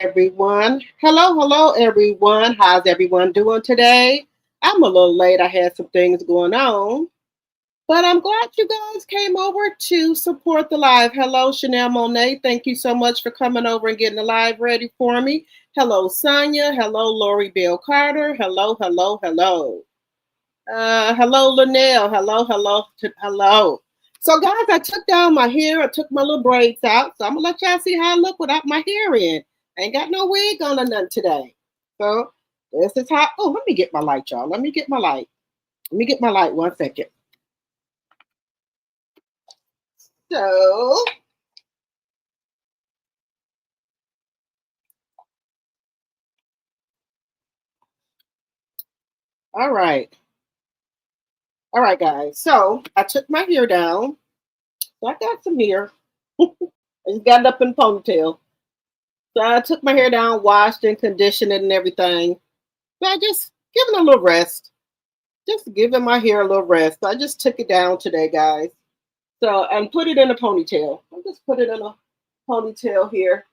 Everyone. Hello, everyone. How's everyone doing today? I'm a little late. I had some things going on, but I'm glad you guys came over to support the live. Hello, Chanel Monet. Thank you so much for coming over and getting the live ready for me. Hello, Sonia. Hello, Lori Bell Carter. Hello. Hello, Linnell. Hello. So, guys, I took down my hair. I took my little braids out. So, I'm going to let y'all see how I look without my hair in. I ain't got no wig on or nothing today. So, this is how. Oh, let me get my light, y'all. Let me get my light. Let me get my light 1 second. So, all right. All right, guys. So, I took my hair down. So, I got some hair. I just got it up in a ponytail. So, I took my hair down, washed and conditioned it and everything. So, I just giving it a little rest. Just giving my hair a little rest. So, I just took it down today, guys. So, and put it in a ponytail. I just put it in a ponytail here.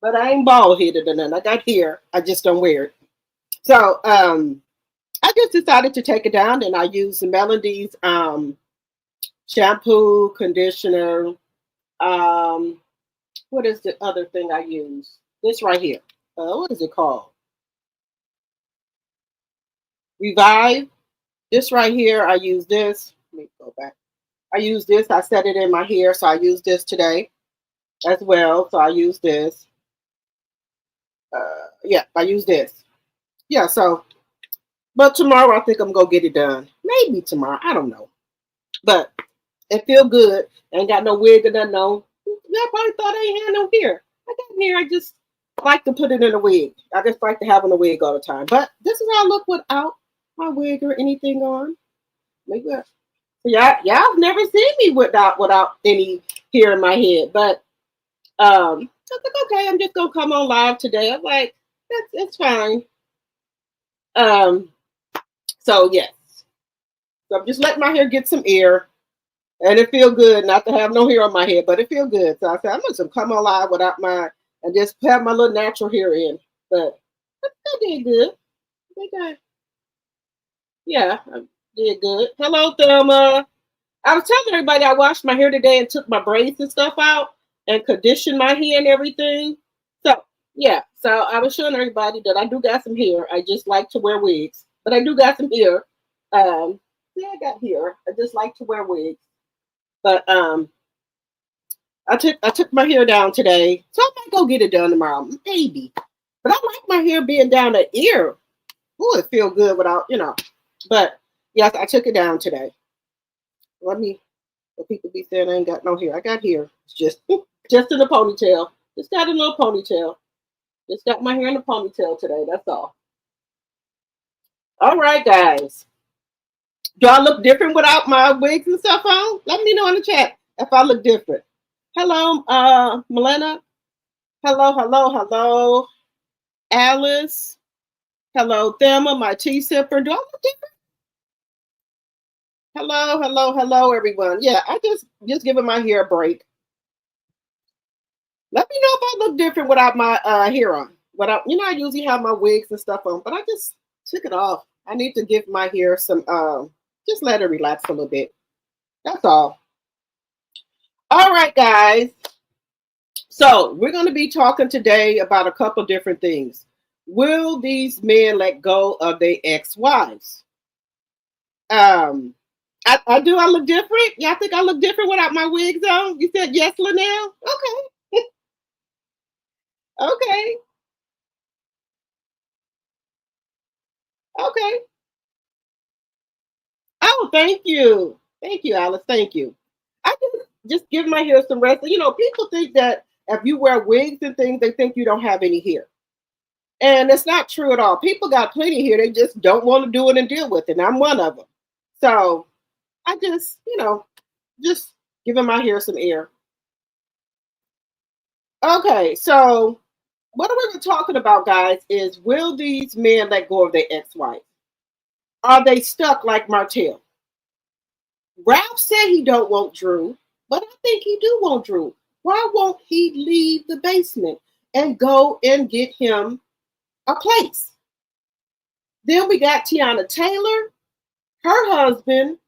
But I ain't bald headed or nothing. I got hair. I just don't wear it. So, I just decided to take it down and I used Melody's shampoo, conditioner. Um, what is the other thing I use? This right here. What is it called? Revive. This right here, I use this. Let me go back. I use this. I set it in my hair, so I use this today as well. So I use this. Yeah, I use this. Yeah, so, but tomorrow I think I'm going to get it done. Maybe tomorrow. I don't know. But it feel good. Ain't got no wig or nothing on. Yeah, probably thought I ain't had no hair. I got hair. I just like to put it in a wig. I just like to have on a wig all the time. But this is how I look without my wig or anything on. Maybe y'all have never seen me without any hair in my head. But I was like, okay, I'm just gonna come on live today. I'm like, it's fine. Um, so yes. So I'm just letting my hair get some air. And it feel good not to have no hair on my head, but it feel good. So I said, I'm just gonna come on live without my and just have my little natural hair in. But I did good. I think I did good. Hello, Thelma. I was telling everybody I washed my hair today and took my braids and stuff out and conditioned my hair and everything. So yeah, so I was showing everybody that I do got some hair. I just like to wear wigs, but I do got some hair. Yeah, I got hair. I just like to wear wigs. But I took my hair down today, so I might go get it done tomorrow, maybe. But I like my hair being down the ear. Ooh, it feel good without. But yes, I took it down today. Let me. The people be saying I ain't got no hair. I got hair. It's just in a ponytail. Just got a little ponytail. Just got my hair in a ponytail today. That's all. All right, guys. Do I look different without my wigs and stuff on? Let me know in the chat if I look different. Hello, Melena. Hello. Alice. Hello, Thelma, my tea sipper. Do I look different? Hello, everyone. Yeah, I just giving my hair a break. Let me know if I look different without my hair on. Without, I usually have my wigs and stuff on, but I just took it off. I need to give my hair some just let it relax a little bit. That's all. All right, guys. So we're going to be talking today about a couple different things. Will these men let go of their ex-wives? I do. I look different. Y'all think I look different without my wigs on? You said yes, Linnell. Okay. Okay. Okay. Oh, thank you, Alice. Thank you. I just give my hair some rest. People think that if you wear wigs and things, they think you don't have any hair. And it's not true at all. People got plenty here. They just don't want to do it and deal with it. And I'm one of them. So I just giving my hair some air. Okay, so what we're talking about, guys, is will these men let go of their ex-wife? Are they stuck like Martell? Ralph said he don't want Drew, but I think he do want Drew. Why won't he leave the basement? and go and get him a place. Then we got Tiana Taylor. Her husband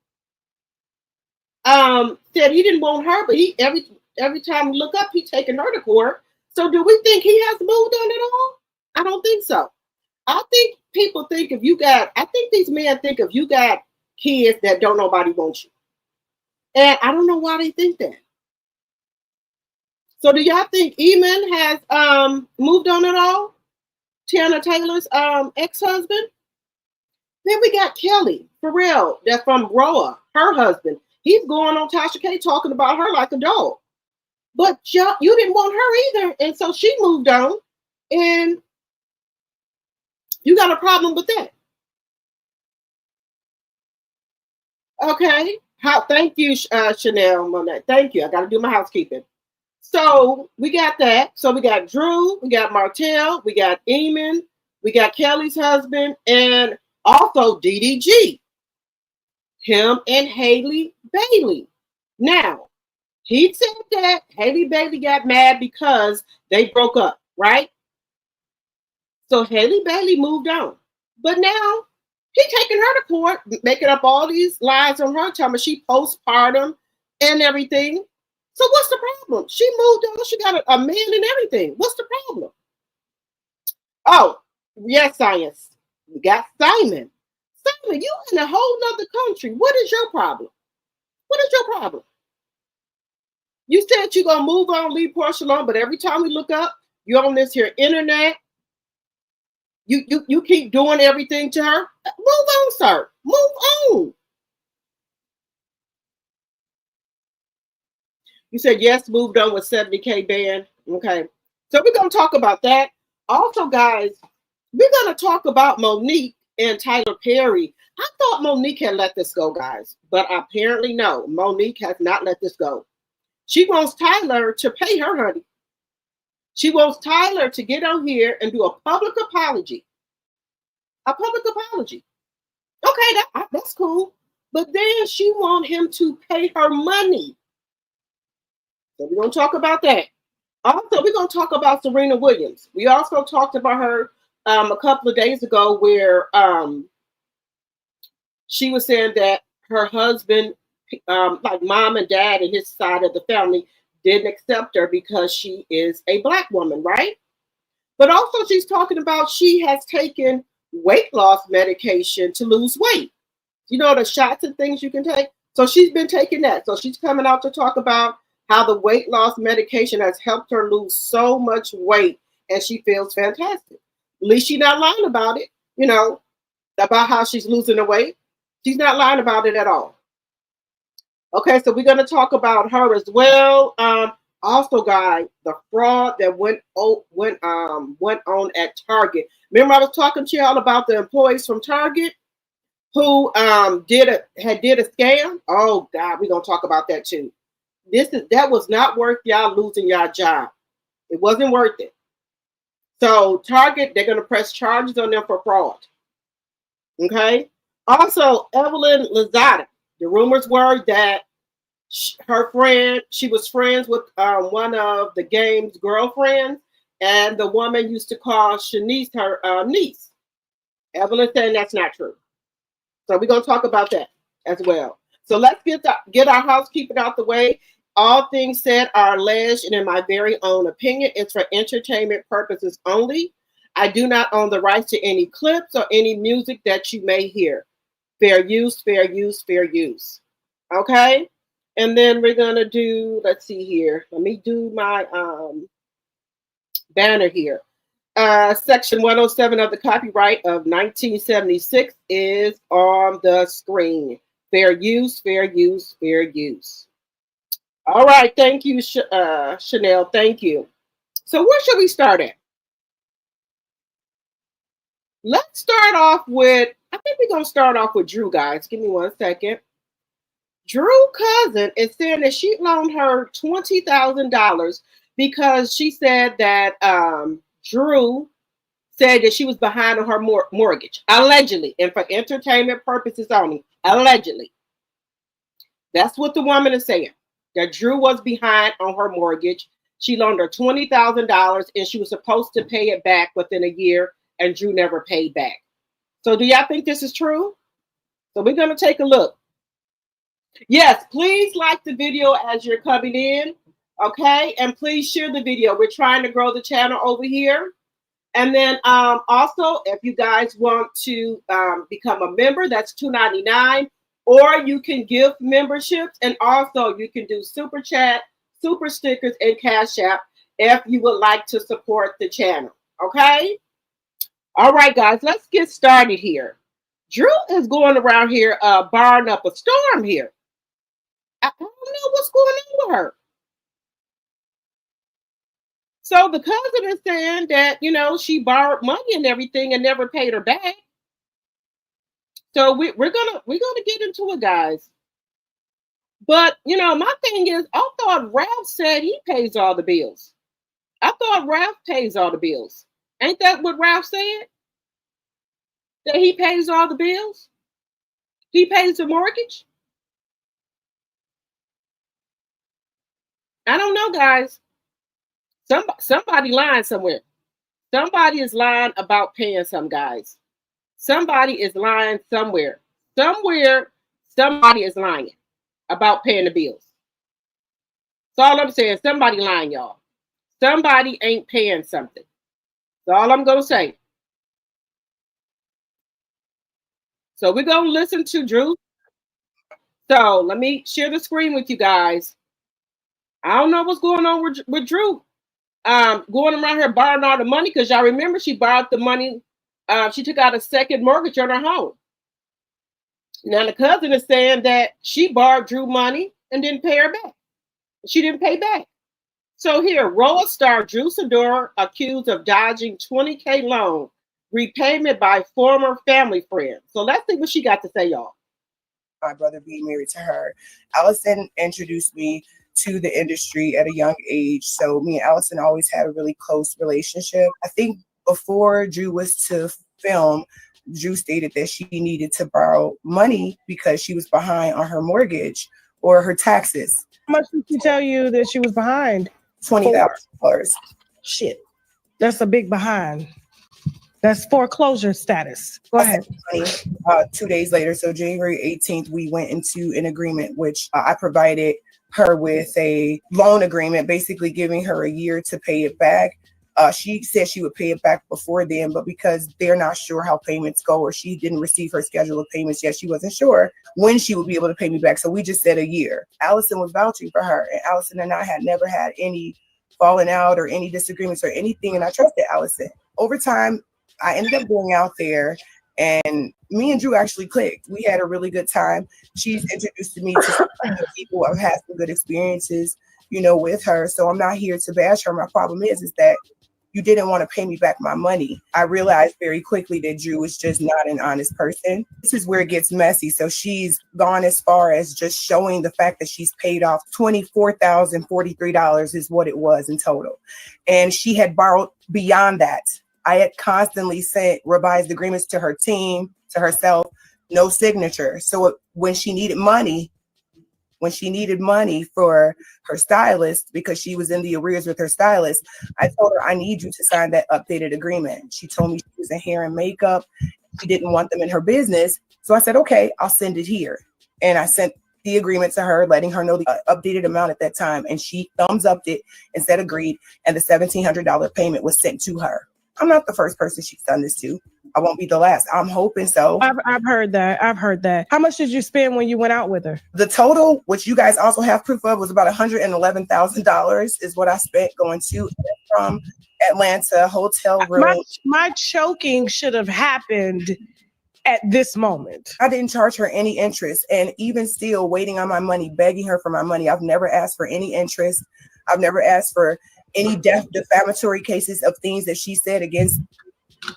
said he didn't want her, but he every time we look up, he's taking her to court. So do we think he has moved on at all? I don't think so. I think people think I think these men think if you got kids that don't nobody want you. And I don't know why they think that. So do y'all think Eamon has moved on at all? Tiana Taylor's ex-husband? Then we got Kelly, for real, that's from Roa, her husband. He's going on Tasha K talking about her like a dog. But you didn't want her either. And so she moved on. And you got a problem with that. Okay. Thank you, Chanel Monet. Thank you. I got to do my housekeeping. So we got that. So we got Drew, we got Martell, we got Eamon, we got Kelly's husband, and also DDG. Him and Haley Bailey. Now, he said that Haley Bailey got mad because they broke up, right? So Haley Bailey moved on. But now he taking her to court, making up all these lies on her, telling me she postpartum and everything. So what's the problem? She moved on. She got a man and everything. What's the problem? Oh, yes, science. We got Simon. Simon, you in a whole nother country. What is your problem? What is your problem? You said you're going to move on, leave Portia alone, but every time we look up, you're on this here internet. You keep doing everything to her. Move on, sir. Move on. You said yes, moved on with 70K band. Okay. So we're going to talk about that. Also, guys, we're going to talk about Monique and Tyler Perry. I thought Monique had let this go, guys, but apparently no. Monique has not let this go. She wants Tyler to pay her, honey. She wants Tyler to get on here and do a public apology. A public apology. Okay, that's cool. But then she wants him to pay her money. So we're going to talk about that. Also, we're going to talk about Serena Williams. We also talked about her a couple of days ago where she was saying that her husband, like mom and dad and his side of the family, didn't accept her because she is a Black woman, right? But also she's talking about she has taken weight loss medication to lose weight. You know, the shots and things you can take. So she's been taking that. So she's coming out to talk about how the weight loss medication has helped her lose so much weight and she feels fantastic. At least she's not lying about it, you know, about how she's losing the weight. She's not lying about it at all. Okay, so we're going to talk about her as well. Also, guys, the fraud that went on at Target. Remember, I was talking to y'all about the employees from Target who did a scam. Oh God, we're gonna talk about that too. That was not worth y'all losing y'all job. It wasn't worth it. So Target, they're gonna press charges on them for fraud. Okay. Also, Evelyn Lozada. The rumors were that she was friends with one of the game's girlfriends, and the woman used to call Shanice her niece. Evelyn saying that's not true. So we're going to talk about that as well. So let's get our housekeeping out the way. All things said are alleged, and in my very own opinion, it's for entertainment purposes only. I do not own the rights to any clips or any music that you may hear. Fair use, fair use, fair use. Okay? And then we're going to do, let's see here. Let me do my banner here. Section 107 of the copyright of 1976 is on the screen. Fair use, fair use, fair use. All right. Thank you, Chanel. Thank you. So where should we start at? Let's start off with, I think we're going to start off with Drew, guys. Give me 1 second. Drew's cousin is saying that she loaned her $20,000 because she said that Drew said that she was behind on her mortgage, allegedly, and for entertainment purposes only, allegedly. That's what the woman is saying, that Drew was behind on her mortgage. She loaned her $20,000 and she was supposed to pay it back within a year, and Drew never paid back. So do y'all think this is true? So we're going to take a look. Yes, please like the video as you're coming in, okay? And please share the video. We're trying to grow the channel over here. And then also, if you guys want to become a member, that's $2.99, or you can give memberships, and also you can do super chat, super stickers, and Cash App if you would like to support the channel, okay? All right, guys, let's get started here. Drew is going around here barring up a storm here. I don't know what's going on with her. So the cousin is saying that, you know, she borrowed money and everything and never paid her back. So we're gonna get into it, guys. But you know, my thing is, I thought Ralph said he pays all the bills. I thought Ralph pays all the bills. Ain't that what Ralph said? That he pays all the bills? He pays the mortgage? I don't know, guys. Somebody lying somewhere. Somebody is lying about paying some, guys. Somebody is lying somewhere. Somewhere, somebody is lying about paying the bills. That's all I'm saying. Somebody lying, y'all. Somebody ain't paying something. That's all I'm going to say. So we're going to listen to Drew. So let me share the screen with you guys. I don't know what's going on with Drew. Going around here borrowing all the money, because y'all remember she borrowed the money. She took out a second mortgage on her home. Now the cousin is saying that she borrowed Drew money and didn't pay her back. She didn't pay back. So here, Roa star Drew Sidora accused of dodging $20K loan repayment by former family friend. So let's see what she got to say, y'all. My brother being married to her. Allison introduced me to the industry at a young age. So me and Allison always had a really close relationship. I think before Drew was to film, Drew stated that she needed to borrow money because she was behind on her mortgage or her taxes. How much did she tell you that she was behind? $20,000. Shit. That's a big behind. That's foreclosure status. Go ahead. 2 days later, so January 18th, we went into an agreement, which I provided her with a loan agreement, basically giving her a year to pay it back. She said she would pay it back before then, but because they're not sure how payments go, or she didn't receive her schedule of payments yet, she wasn't sure when she would be able to pay me back. So we just said a year. Allison was vouching for her, and Allison and I had never had any falling out or any disagreements or anything, and I trusted Allison. Over time, I ended up going out there, and me and Drew actually clicked. We had a really good time. She's introduced me to some people. I've had some good experiences, you know, with her. So I'm not here to bash her. My problem is that you didn't want to pay me back my money. I realized very quickly that Drew is just not an honest person. This is where it gets messy. So she's gone as far as just showing the fact that she's paid off $24,043 is what it was in total. And she had borrowed beyond that. I had constantly sent revised agreements to her team, to herself, no signature. So when she needed money for her stylist, because she was in the arrears with her stylist, I told her, I need you to sign that updated agreement. She told me she was in hair and makeup. She didn't want them in her business. So I said, okay, I'll send it here. And I sent the agreement to her, letting her know the updated amount at that time. And she thumbs upped it and said agreed. And the $1,700 payment was sent to her. I'm not the first person she's done this to. I won't be the last. I'm hoping so. I've heard that. I've heard that. How much did you spend when you went out with her? The total, which you guys also have proof of, was about $111,000 is what I spent going to from Atlanta, hotel room. My choking should have happened at this moment. I didn't charge her any interest. And even still waiting on my money, begging her for my money. I've never asked for any interest. I've never asked for any defamatory cases of things that she said against.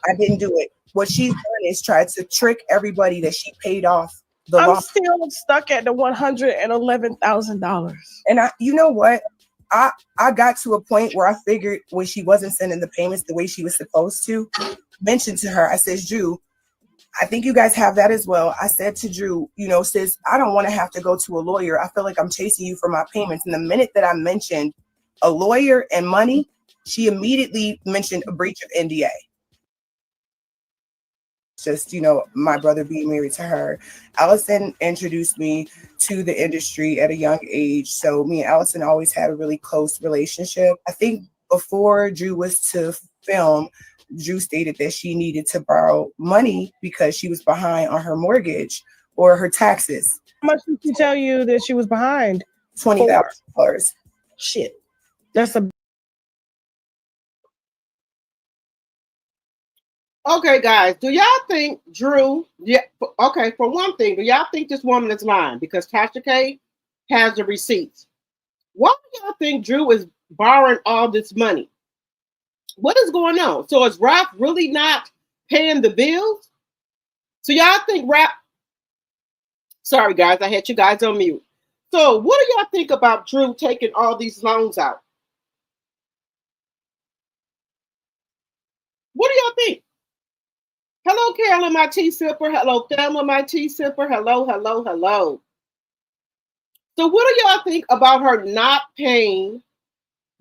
I didn't do it. What she's done is tried to trick everybody that she paid off the loan. I'm still stuck at the $111,000. And you know what? I got to a point where I figured when she wasn't sending the payments the way she was supposed to, mentioned to her, I said, Drew, I think you guys have that as well. I said to Drew, you know, sis, I don't want to have to go to a lawyer. I feel like I'm chasing you for my payments. And the minute that I mentioned a lawyer and money, she immediately mentioned a breach of NDA. Just, you know, my brother being married to her. Allison introduced me to the industry at a young age. So me and Allison always had a really close relationship. I think before Drew was to film, Drew stated that she needed to borrow money because she was behind on her mortgage or her taxes. How much did she tell you that she was behind? $20,000. Shit. That's a Okay, guys, do y'all think Drew? Yeah. Okay, for one thing, do y'all think this woman is lying? Because Tasha K has the receipts. Why do y'all think Drew is borrowing all this money? What is going on? So is Rap really not paying the bills? So y'all think Rap? Sorry, guys, I had you guys on mute. So what do y'all think about Drew taking all these loans out? What do y'all think? Hello, Carolyn, my tea sipper. Hello, Thelma, my tea sipper. Hello, hello, hello. So what do y'all think about her not paying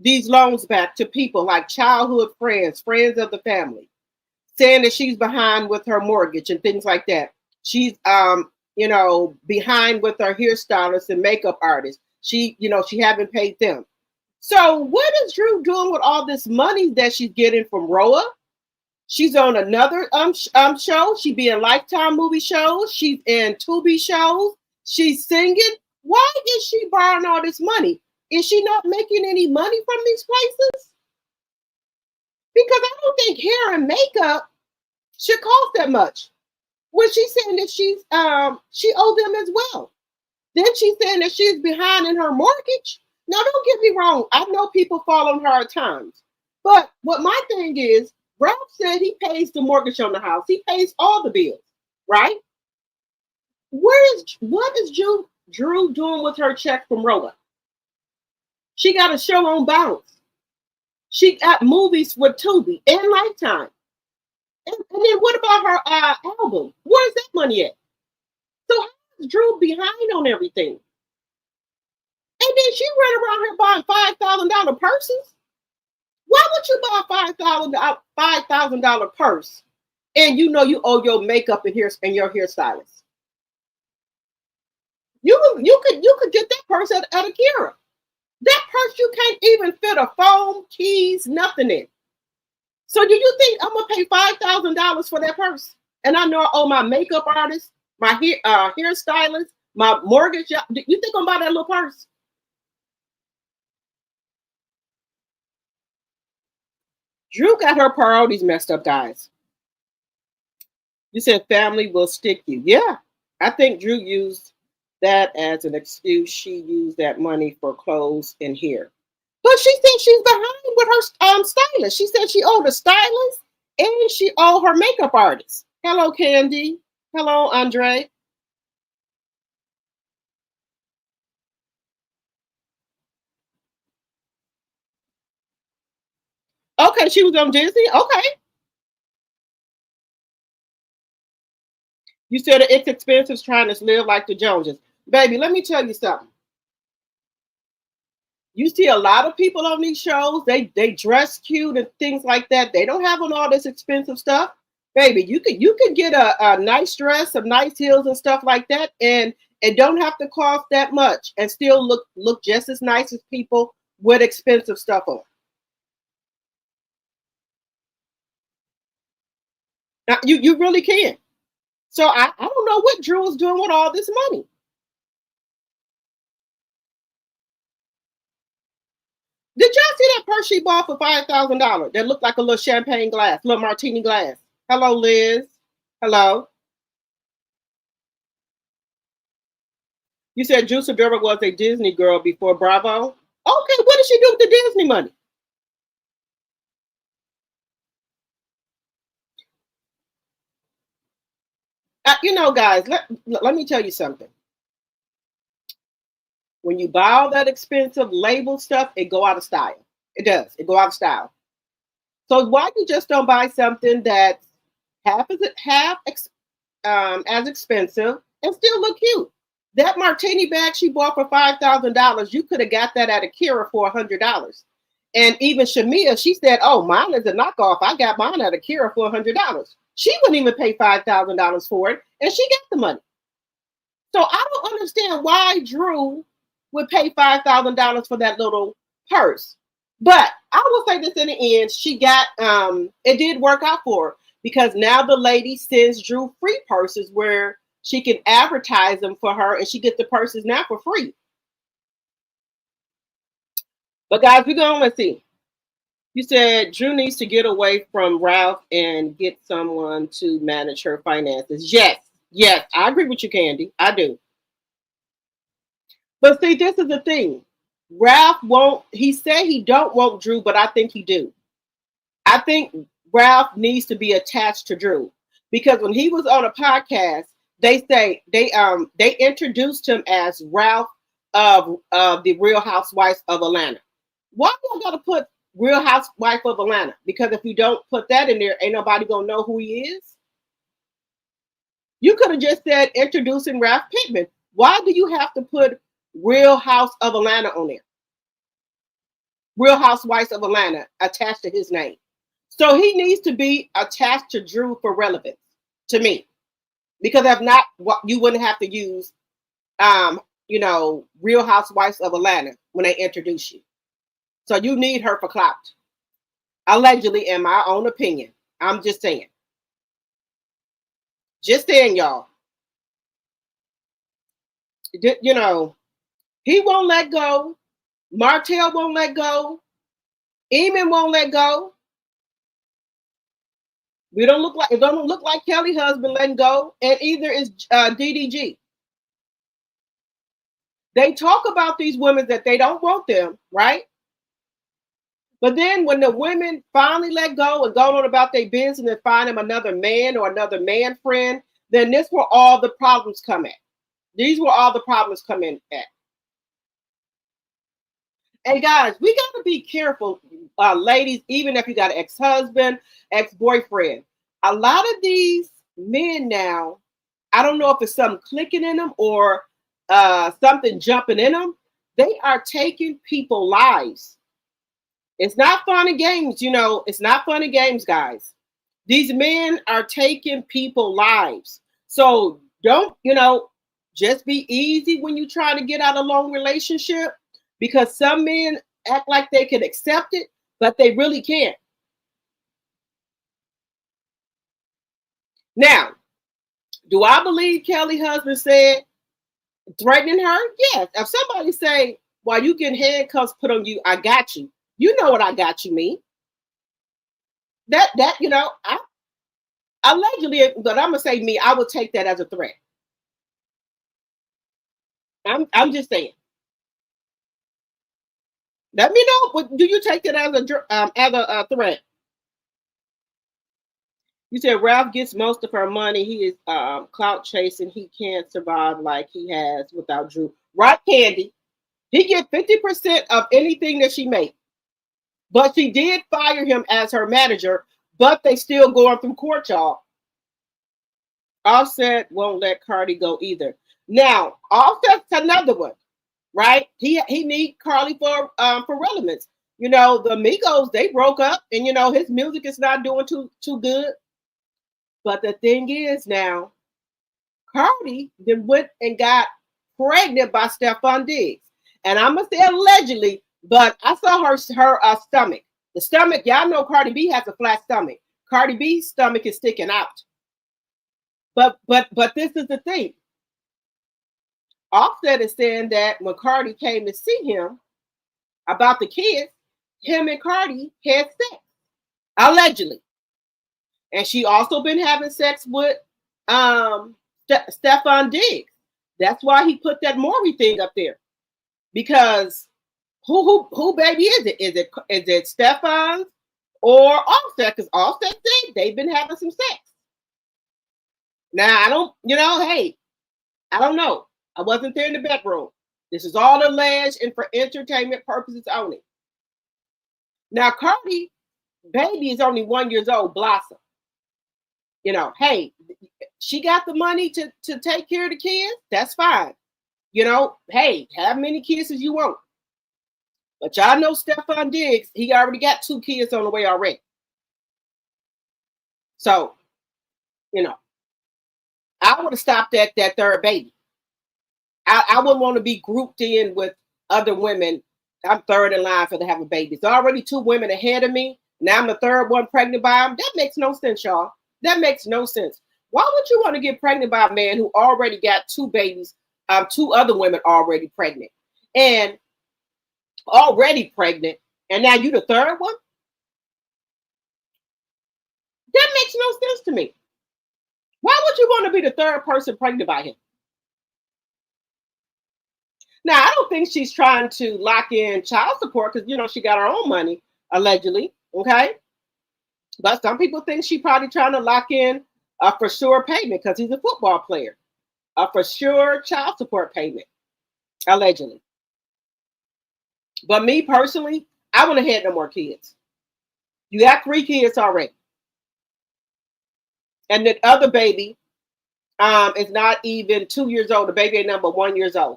these loans back to people like childhood friends, friends of the family, saying that she's behind with her mortgage and things like that? She's you know, behind with her hairstylist and makeup artist. She, you know, she haven't paid them. So what is Drew doing with all this money that she's getting from Roa? She's on another show. She be in Lifetime movie shows. She's in Tubi shows. She's singing. Why is she borrowing all this money? Is she not making any money from these places? Because I don't think hair and makeup should cost that much. When she's saying that she owed them as well. Then she's saying that she's behind in her mortgage. Now, don't get me wrong. I know people fall on hard times. But what my thing is, Ralph said he pays the mortgage on the house. He pays all the bills, right? What is Drew doing with her check from Roa? She got a show on Bounce. She got movies with Tubi and Lifetime. And then what about her album? Where's that money at? So how is Drew behind on everything? And then she run around here buying $5,000 purses. Why would you buy a $5,000 purse and you know you owe your makeup and your hairstylist? You could get that purse at a Kira. That purse you can't even fit a phone, keys, nothing in. So do you think I'm gonna pay $5,000 for that purse? And I know I owe my makeup artist, my hairstylist, my mortgage. Do you think I'm gonna buy that little purse? Drew got her priorities messed up, guys. You said family will stick you. Yeah, I think Drew used that as an excuse. She used that money for clothes and hair. But she said she's behind with her stylist. She said she owed a stylist and she owed her makeup artist. Hello, Candy. Hello, Andre. Okay, she was on Disney. Okay. You said it's expensive trying to live like the Joneses. Baby, let me tell you something. You see a lot of people on these shows, they dress cute and things like that. They don't have on all this expensive stuff. Baby, you could get a nice dress, some nice heels and stuff like that, and it don't have to cost that much and still look just as nice as people with expensive stuff on. Now, you really can. So I don't know what Drew is doing with all this money. Did y'all see that purse she bought for $5,000 that looked like a little champagne glass, little martini glass? Hello, Liz. Hello. You said Drew Sidora was a Disney girl before Bravo. Okay, what did she do with the Disney money? You know, guys, let me tell you something. When you buy all that expensive label stuff, it go out of style. It does. It go out of style. So why you just don't buy something that's half as expensive and still look cute? That martini bag she bought for $5,000, you could have got that at a Kira for $100. And even Shamia, she said, "Oh, mine is a knockoff. I got mine at a Kira for $100." She wouldn't even pay $5,000 for it, and she got the money. So I don't understand why Drew would pay $5,000 for that little purse. But I will say this in the end, she got it did work out for her, because now the lady sends Drew free purses where she can advertise them for her, and she gets the purses now for free. But guys, we're going to see. You said Drew needs to get away from Ralph and get someone to manage her finances. Yes, yes, I agree with you, Candy. I do. But see, this is the thing. Ralph won't, he said he don't want Drew, but I think he do. I think Ralph needs to be attached to Drew, because when he was on a podcast, they say they introduced him as Ralph of the Real Housewives of Atlanta. Why do I gotta put Real Housewife of Atlanta? Because if you don't put that in there, ain't nobody gonna know who he is. You could have just said introducing Ralph Pittman. Why do you have to put Real House of Atlanta on there? Real Housewives of Atlanta attached to his name. So he needs to be attached to Drew for relevance, to me. Because if not, you wouldn't have to use, Real Housewives of Atlanta when they introduce you. So you need her for clout. Allegedly, in my own opinion. I'm just saying. Just saying, y'all. He won't let go. Martell won't let go. Eamon won't let go. It don't look like Kelly husband letting go, and either is DDG. They talk about these women that they don't want them, right? But then when the women finally let go and go on about their business and find them another man or another man friend, then this where all the problems come at. These were all the problems come in at. And guys, we got to be careful, ladies, even if you got an ex-husband, ex-boyfriend. A lot of these men now, I don't know if it's something clicking in them or something jumping in them. They are taking people's lives. It's not fun and games, It's not fun and games, guys. These men are taking people's lives. So don't, just be easy when you try to get out a long relationship. Because some men act like they can accept it, but they really can't. Now, do I believe Kelly's husband said threatening her? Yes. If somebody say, while you getting handcuffs put on you, I got you. You know what I got you mean. That I allegedly, but I'm gonna say me, I would take that as a threat. I'm just saying. Let me know. Do you take it as a threat? You said Ralph gets most of her money. He is clout chasing. He can't survive like he has without Drew. Right, Candy? He get 50% of anything that she makes. But she did fire him as her manager, but they still going through court, y'all. Offset won't let Cardi go either. Now, Offset's another one. Right? He need Carly for relevance. The Migos, they broke up, and his music is not doing too good. But the thing is now, Cardi then went and got pregnant by Stephon Diggs. And I'm gonna say allegedly, but I saw her stomach. The stomach, y'all know Cardi B has a flat stomach. Cardi B's stomach is sticking out. But this is the thing. Offset is saying that when Cardi came to see him about the kids, him and Cardi had sex, allegedly. And she also been having sex with Stephon Diggs. That's why he put that Maury thing up there. Because who baby is it? Is it Stephon or Offset? Because Offset said they've been having some sex. Now I don't, hey, I don't know. I wasn't there in the bedroom. This is all alleged and for entertainment purposes only. Now, Cardi, baby is only 1 year old, Blossom. Hey, she got the money to take care of the kids. That's fine. you know, hey, have many kids as you want. But y'all know Stephon Diggs, he already got 2 kids on the way already. So, you know, I would have stopped at that 3rd baby. I wouldn't want to be grouped in with other women. I'm 3rd in line for to have a baby. There's already 2 women ahead of me. Now I'm the 3rd one pregnant by him. That makes no sense, y'all. That makes no sense. Why would you want to get pregnant by a man who already got 2 babies, 2 other women already pregnant, and now you the 3rd one? That makes no sense to me. Why would you want to be the 3rd person pregnant by him? Now, I don't think she's trying to lock in child support because, you know, she got her own money, allegedly, okay? But some people think she's probably trying to lock in a for sure payment because he's a football player. A for sure child support payment, allegedly. But me personally, I wouldn't have had no more kids. You got 3 kids already. And the other baby is not even 2 years old. The baby ain't number 1 year old.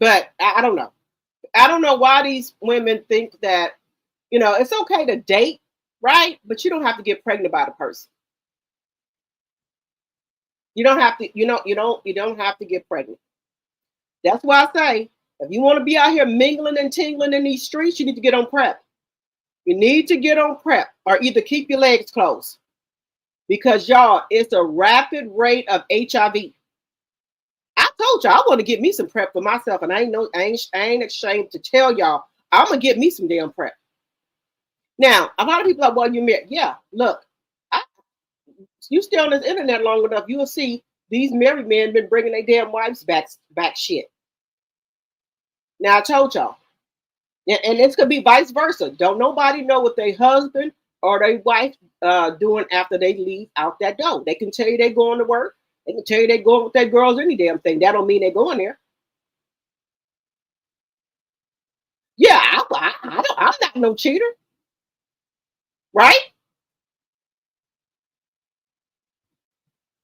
But I don't know. I don't know why these women think that, you know, it's okay to date, right? But you don't have to get pregnant by the person. You don't have to, you don't have to get pregnant. That's why I say, if you want to be out here mingling and tingling in these streets, you need to get on PrEP. You need to get on PrEP or either keep your legs closed. Because y'all, it's a rapid rate of HIV. I told y'all I want to get me some PrEP for myself, and I ain't ashamed to tell y'all I'm gonna get me some damn PrEP. Now, a lot of people are, well, you married. Yeah, look, you stay on this internet long enough, you'll see these married men been bringing their damn wives back shit. Now I told y'all, and it's gonna be vice versa. Don't nobody know what their husband or their wife doing after they leave out that door. They can tell you they going to work. They can tell you they going with their girls any damn thing. That don't mean they going there. Yeah, I'm not no cheater, right?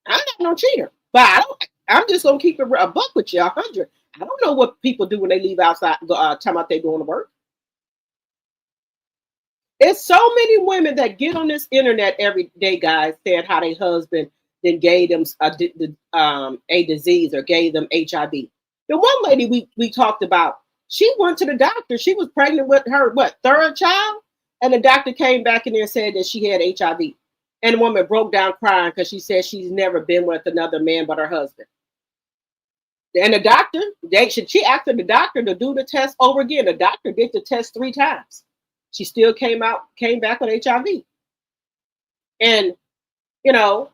I'm not no cheater, but I'm just gonna keep it a buck with you, 100. I don't know what people do when they leave outside, talking about they going to work. It's so many women that get on this internet every day, guys, saying how their husband then gave them a disease or gave them HIV. The one lady we talked about, she went to the doctor. She was pregnant with her 3rd child, and the doctor came back in there and said that she had HIV. And the woman broke down crying because she said she's never been with another man but her husband. And the doctor, she asked the doctor to do the test over again. The doctor did the test 3 times. She still came back with HIV. And, you know,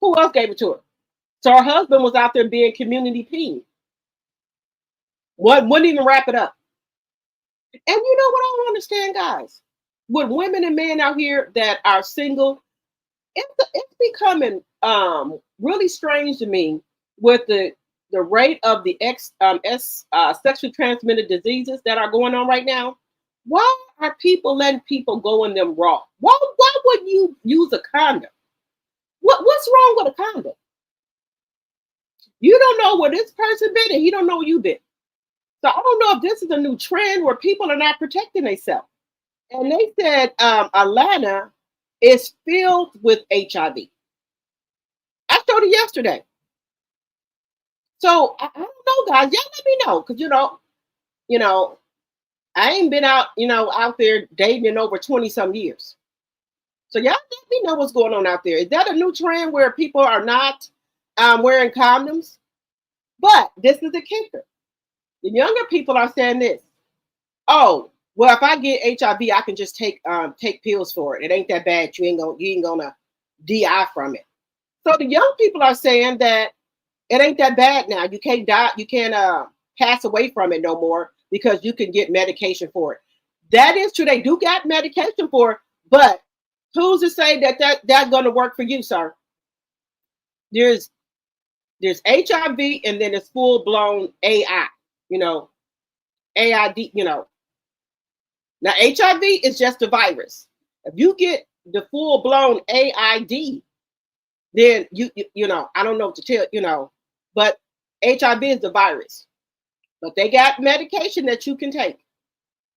who else gave it to her? So her husband was out there being community peen. Wouldn't even wrap it up. And you know what I don't understand, guys? With women and men out here that are single, it's becoming really strange to me with the rate of the sexually transmitted diseases that are going on right now. Why are people letting people go in them raw? Why would you use a condom? What's wrong with a condom? You don't know where this person been, and he don't know where you been. So I don't know if this is a new trend where people are not protecting themselves. And they said Atlanta is filled with HIV. I showed it yesterday. So I don't know, guys. Y'all let me know, because you know, I ain't been out there dating in over 20 some years. So y'all let me know what's going on out there. Is that a new trend where people are not wearing condoms? But this is the kicker. The younger people are saying this. Oh, well, if I get HIV, I can just take pills for it. It ain't that bad. You ain't gonna die from it. So the young people are saying that it ain't that bad now. You can't die. You can't pass away from it no more because you can get medication for it. That is true. They do got medication for it, but who's to say that's going to work for you, sir? There's HIV, and then there's full blown AI. AID. Now HIV is just a virus. If you get the full blown AID, then you know, I don't know what to tell, you know, but HIV is the virus. But they got medication that you can take.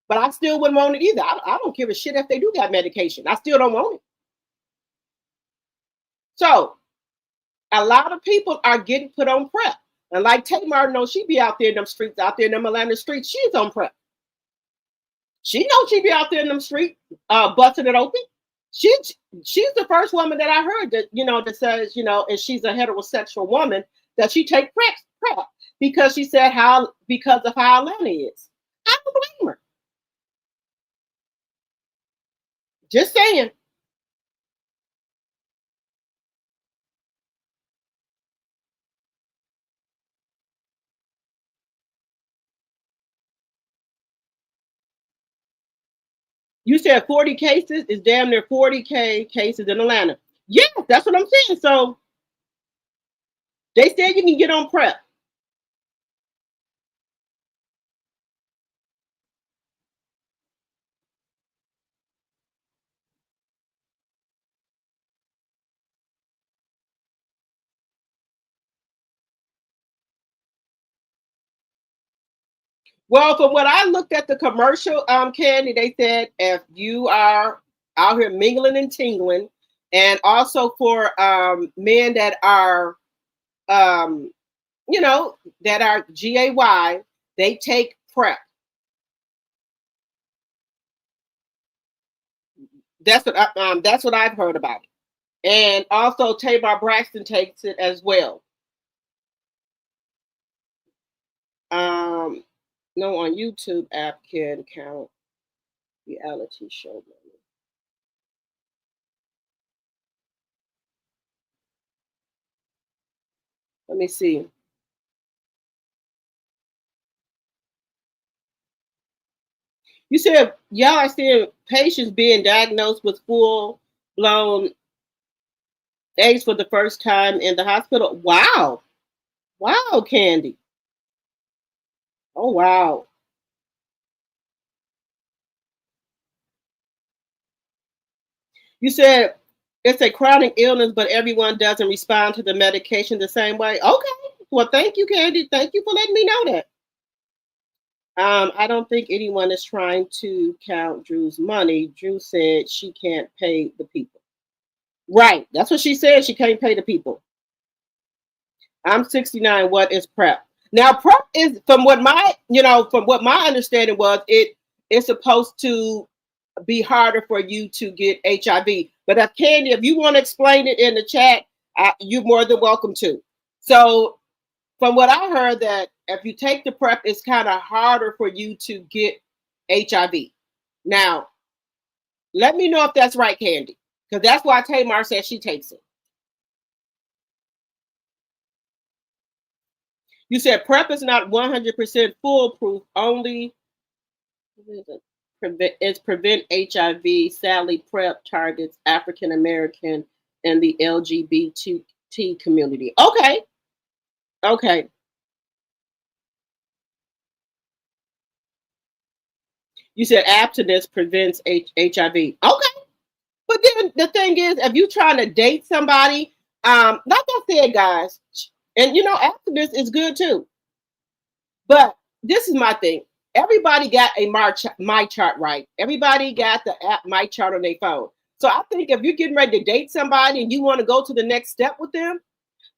But I still wouldn't want it either. I don't give a shit if they do got medication. I still don't want it. So a lot of people are getting put on PrEP. And like Tamar knows, she be out there in them streets, out there in them Atlanta streets. She's on PrEP. She knows she be out there in them streets, busting it open. She's the first woman that I heard that, you know, that says, you know, and she's a heterosexual woman, that she take PrEP because she said because of how Atlanta is. I don't blame her. Just saying. You said 40 cases is damn near 40K cases in Atlanta. Yeah, that's what I'm saying. So they said you can get on PrEP. Well, from what I looked at the commercial, Candy, they said if you are out here mingling and tingling, and also for men that are, you know, that are GAY, they take PrEP. That's what I've heard about it. And also Tamar Braxton takes it as well. No, on YouTube app can count reality show money. Let me see. You said y'all are seeing patients being diagnosed with full blown AIDS for the first time in the hospital. Wow. Wow, Candy. Oh, wow. You said it's a chronic illness, but everyone doesn't respond to the medication the same way. Okay. Well, thank you, Candy. Thank you for letting me know that. I don't think anyone is trying to count Drew's money. Drew said she can't pay the people. Right. That's what she said. She can't pay the people. I'm 69. What is PrEP? Now, PrEP is from what my understanding was, it's supposed to be harder for you to get HIV. But if Candy, if you want to explain it in the chat, you're more than welcome to. So from what I heard, that if you take the PrEP, it's kind of harder for you to get HIV. Now, let me know if that's right, Candy, because that's why Tamar says she takes it. You said PrEP is not 100% foolproof, only it's prevent HIV. Sadly, PrEP targets African American and the LGBT community. Okay. Okay. You said abstinence prevents HIV. Okay. But then the thing is, if you're trying to date somebody, like I said, guys, and you know, abstinence is good too. But this is my thing. Everybody got a my chart, right? Everybody got the app my chart on their phone. So I think if you're getting ready to date somebody and you want to go to the next step with them,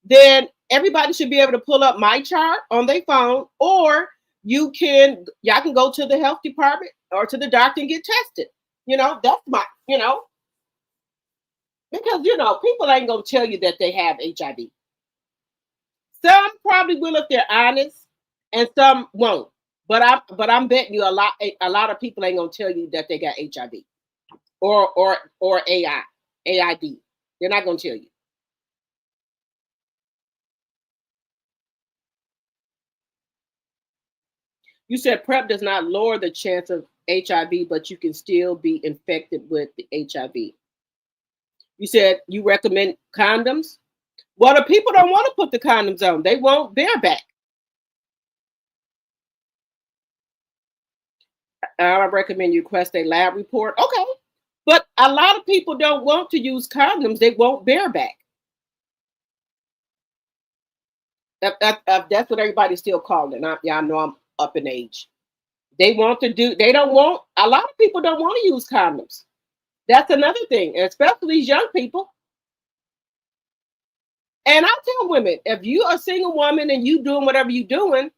then everybody should be able to pull up my chart on their phone, or y'all can go to the health department or to the doctor and get tested. You know, that's my, you know, because you know, people ain't gonna tell you that they have HIV. Some probably will if they're honest, and some won't. But I'm betting you a lot of people ain't gonna tell you that they got HIV or AID. They're not gonna tell you. You said PrEP does not lower the chance of HIV, but you can still be infected with the HIV. You said you recommend condoms. Well, the people don't want to put the condoms on. They won't bareback. I recommend you request a lab report. Okay. But a lot of people don't want to use condoms. They won't bareback. If that's what everybody's still calling it. Y'all know I'm up in age. They don't want, a lot of people don't want to use condoms. That's another thing, especially these young people. And I tell women, if you are a single woman and you doing whatever you doing,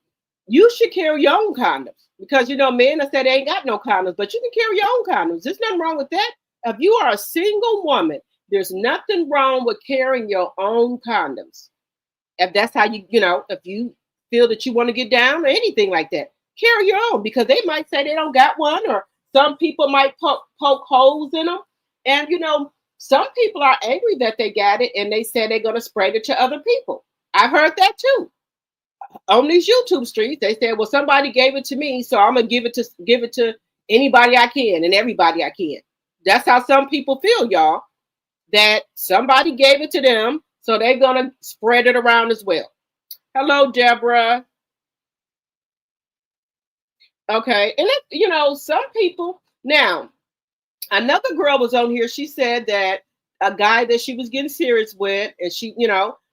you should carry your own condoms. Because, men that say they ain't got no condoms, but you can carry your own condoms. There's nothing wrong with that. If you are a single woman, there's nothing wrong with carrying your own condoms. If that's how if you feel that you want to get down or anything like that, carry your own, because they might say they don't got one, or some people might poke holes in them. And, some people are angry that they got it and they say they're going to spread it to other people. I've heard that too. On these YouTube streets, they said, well, somebody gave it to me, so I'm going to give it to anybody I can and everybody I can. That's how some people feel, y'all, that somebody gave it to them, so they're going to spread it around as well. Hello, Deborah. Okay. And, some people, now, another girl was on here. She said that a guy that she was getting serious with, and she,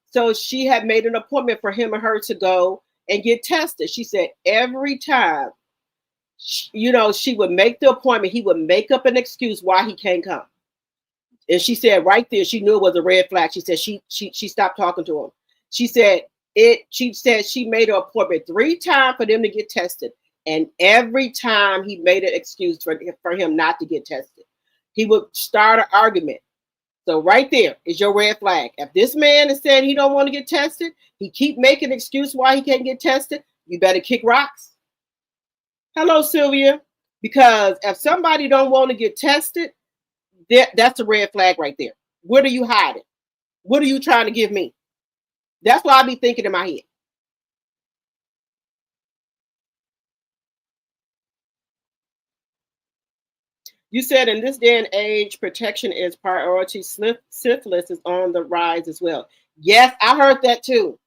so she had made an appointment for him and her to go and get tested. She said every time, she would make the appointment, he would make up an excuse why he can't come. And she said right there, she knew it was a red flag. She said she stopped talking to him. She said she made an appointment 3 times for them to get tested. And every time he made an excuse for him not to get tested, he would start an argument. So right there is your red flag. If this man is saying he don't want to get tested, he keep making an excuse why he can't get tested, you better kick rocks. Hello, Sylvia. Because if somebody don't want to get tested, that's a red flag right there. What are you hiding? What are you trying to give me? That's what I be thinking in my head. You said in this day and age, protection is priority. Syphilis is on the rise as well. Yes, I heard that too.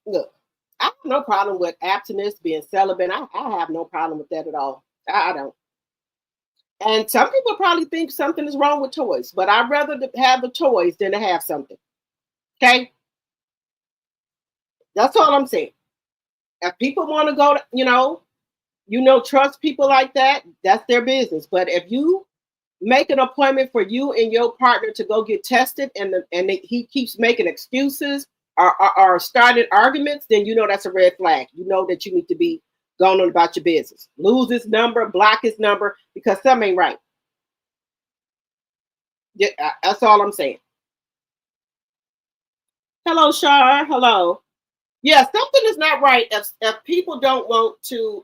Look, I have no problem with abstinence, being celibate. I have no problem with that at all. I don't. And some people probably think something is wrong with toys, but I'd rather have the toys than to have something. Okay? That's all I'm saying. If people want to go to, trust people like that, that's their business. But if you make an appointment for you and your partner to go get tested, and he keeps making excuses or starting arguments, then that's a red flag. You know that you need to be going on about your business. Lose his number, block his number, because something ain't right. Yeah, that's all I'm saying. Hello, Shar. Hello. Yeah, something is not right if people don't want to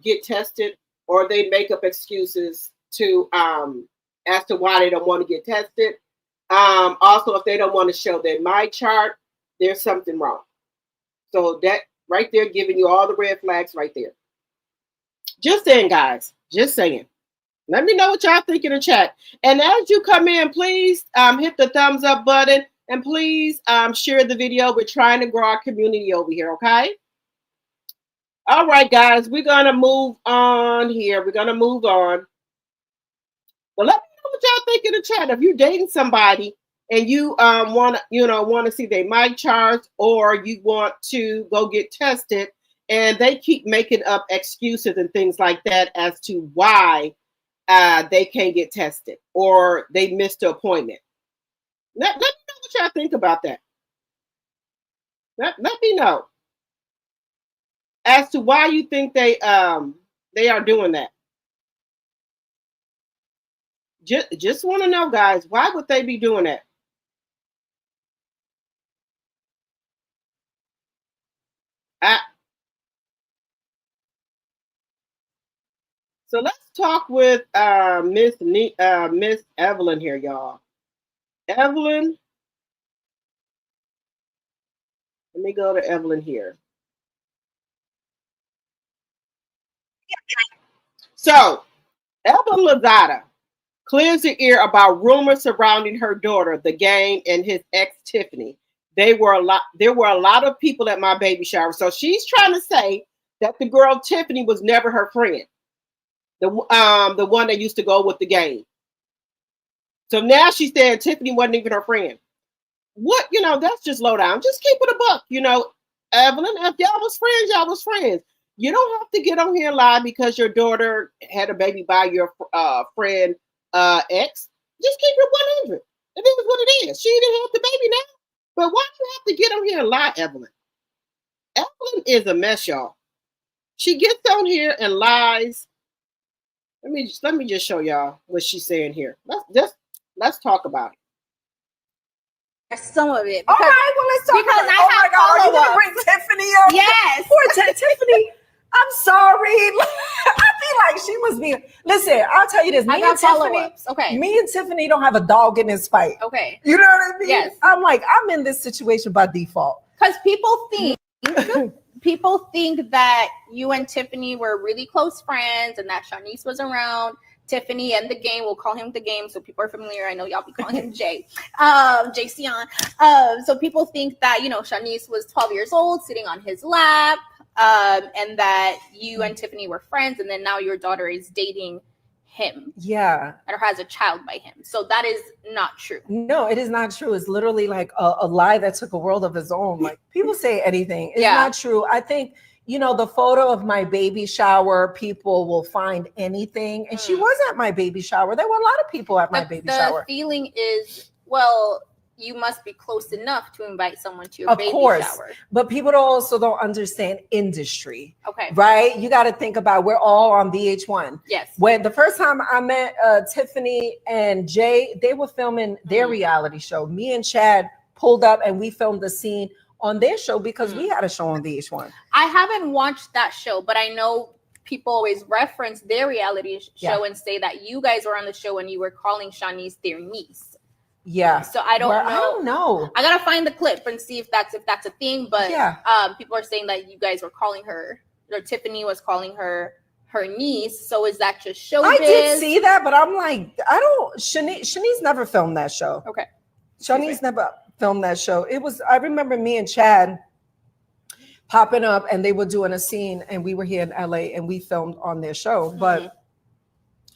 get tested, or they make up excuses to as to why they don't want to get tested. Also, if they don't want to show their my chart, there's something wrong. So that right there, giving you all the red flags right there. Just saying, guys. Just saying. Let me know what y'all think in the chat. And as you come in, please hit the thumbs up button. And please share the video. We're trying to grow our community over here, okay? All right, guys, we're going to move on here. We're going to move on. Well, let me know what y'all think in the chat. If you're dating somebody and you want to see their mic charts, or you want to go get tested, and they keep making up excuses and things like that as to why they can't get tested, or they missed the appointment. Let me know what y'all think about that. Let me know as to why you think they are doing that. Just want to know, guys, why would they be doing that? So let's talk with Miss Evelyn here, y'all. Evelyn, let me go to Evelyn here. So Evelyn Lozada clears the ear about rumors surrounding her daughter, the game, and his ex Tiffany. There were a lot of people at my baby shower. So she's trying to say that the girl Tiffany was never her friend. The one that used to go with the game. So now she's saying Tiffany wasn't even her friend. what, that's just low down. Just keep it a buck, Evelyn. If y'all was friends, y'all was friends. You don't have to get on here and lie because your daughter had a baby by your friend ex. Just keep it 100. It is what it is. She didn't have the baby now. But why do you have to get on here and lie, Evelyn? Evelyn is a mess, y'all. She gets on here and lies. Let me just show y'all what she's saying here. Let's talk about it. Some of it. All right, well, let's talk about it. Oh my God, are you gonna bring Tiffany up? Yes. Poor Tiffany. I'm sorry. I feel like she must be. Listen, I'll tell you this. I got follow-ups. Okay. Me and Tiffany don't have a dog in this fight. Okay. You know what I mean? Yes. I'm like, I'm in this situation by default. Because people think that you and Tiffany were really close friends and that Shanice was around. Tiffany and the game, we'll call him the game so people are familiar. I know y'all be calling him Jay. Sion. So people think that, Shanice was 12 years old sitting on his lap, and that you and Tiffany were friends, and then now your daughter is dating him. Yeah. Or has a child by him. So that is not true. No, it is not true. It's literally like a lie that took a world of its own. Like, people say anything. It's not true. I think, the photo of my baby shower, people will find anything. And she was at my baby shower. There were a lot of people at my baby shower. The feeling is, well, you must be close enough to invite someone to your baby shower. But people also don't understand industry. Okay. Right? You got to think about, we're all on VH1. Yes. When the first time I met Tiffany and Jay, they were filming their reality show. Me and Chad pulled up and we filmed the scene on their show because we had a show on VH1. I haven't watched that show, but I know people always reference their reality show and say that you guys were on the show and you were calling Shanice their niece. Yeah. So I don't know. I don't know. I gotta find the clip and see if that's a thing. But people are saying that you guys were calling her, or Tiffany was calling her niece. So is that just showbiz? I did see that, but I'm like, Shanice never filmed that show. Okay. Shanice never filmed that show. I remember me and Chad popping up and they were doing a scene and we were here in LA and we filmed on their show, but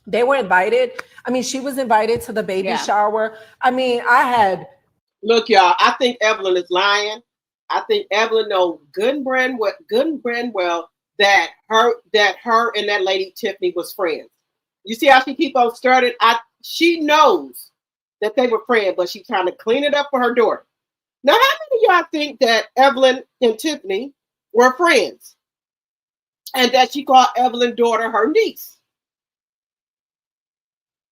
they were invited. I mean, she was invited to the baby shower. I mean, Look, y'all, I think Evelyn is lying. I think Evelyn knows good and brand well that her and that lady Tiffany was friends. You see how she keep on starting? She knows that they were friends, but she's trying to clean it up for her daughter. Now, how many of y'all think that Evelyn and Tiffany were friends and that she called Evelyn's daughter her niece?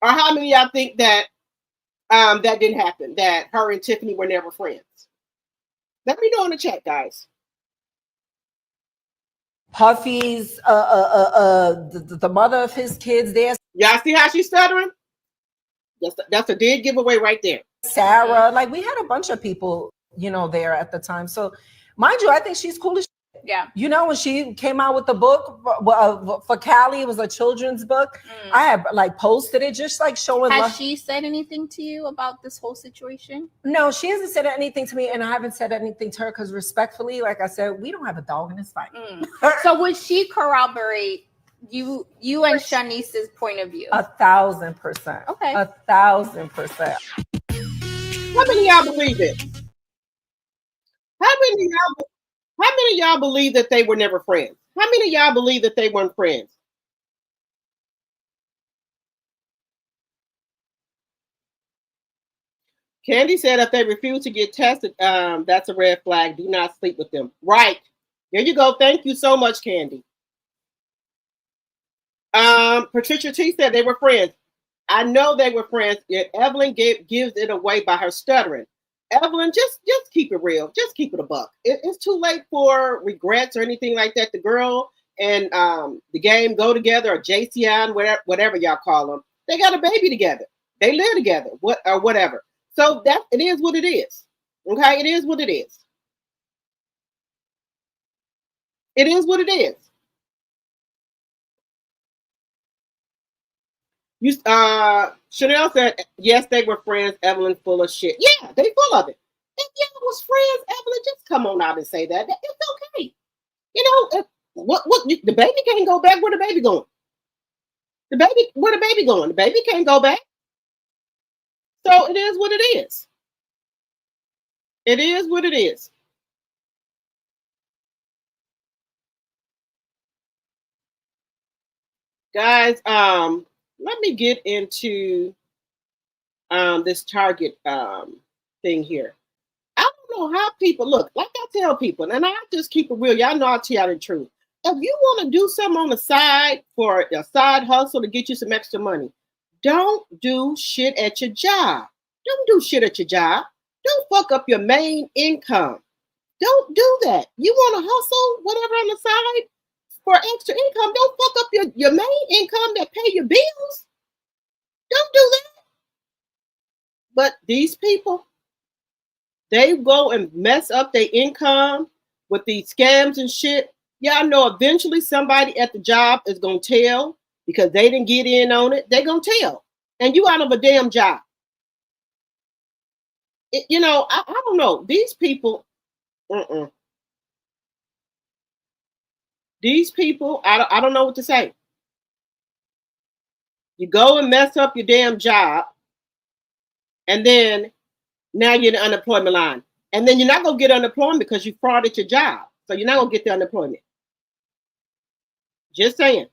Or how many of y'all think that that didn't happen, that her and Tiffany were never friends? Let me know in the chat, guys. Puffy's the mother of his kids there. Y'all see how she's stuttering? That's a dead giveaway right there. Sarah, like, we had a bunch of people, there at the time. So, mind you, I think she's cool as shit. Yeah. When she came out with the book for KELLI, it was a children's book. I had posted it, just like showing. Has she said anything to you about this whole situation? No, she hasn't said anything to me, and I haven't said anything to her because, respectfully, like I said, we don't have a dog in this fight. So would she corroborate you and Shanice's point of view? 1,000%. Okay. 1,000%. How many of y'all believe it? How many of y'all believe that they were never friends? How many of y'all believe that they weren't friends? Candy said if they refuse to get tested, that's a red flag. Do not sleep with them. Right. There you go. Thank you so much, Candy. Patricia T said they were friends. I know they were friends. Evelyn gives it away by her stuttering. Evelyn, just keep it real. Just keep it a buck. It's too late for regrets or anything like that. The girl and the game go together, or JCN, whatever y'all call them. They got a baby together. They live together, whatever. So that it is what it is. Okay, it is what it is. It is what it is. Chanel said, yes, they were friends. Evelyn full of shit. Yeah, they full of it. If y'all was friends, Evelyn, just come on out and say that. It's okay. The baby can't go back. Where the baby going? Where the baby going? The baby can't go back. So it is what it is. It is what it is. Guys, let me get into this Target thing here. I don't know how people look. Like I tell people, and I just keep it real. Y'all know I tell y'all the truth. If you want to do something on the side for a side hustle to get you some extra money, don't do shit at your job. Don't do shit at your job. Don't fuck up your main income. Don't do that. You want to hustle, whatever on the side for extra income. Don't fuck up your main income that pay your bills. Don't do that. But these people, they go and mess up their income with these scams and shit. Y'all know eventually somebody at the job is going to tell because they didn't get in on it. They're going to tell. And you out of a damn job. You know, I don't know. These people, these people, I don't know what to say. You go and mess up your damn job, and then now you're in the unemployment line. And then you're not going to get unemployment because you frauded your job. So you're not going to get the unemployment. Just saying.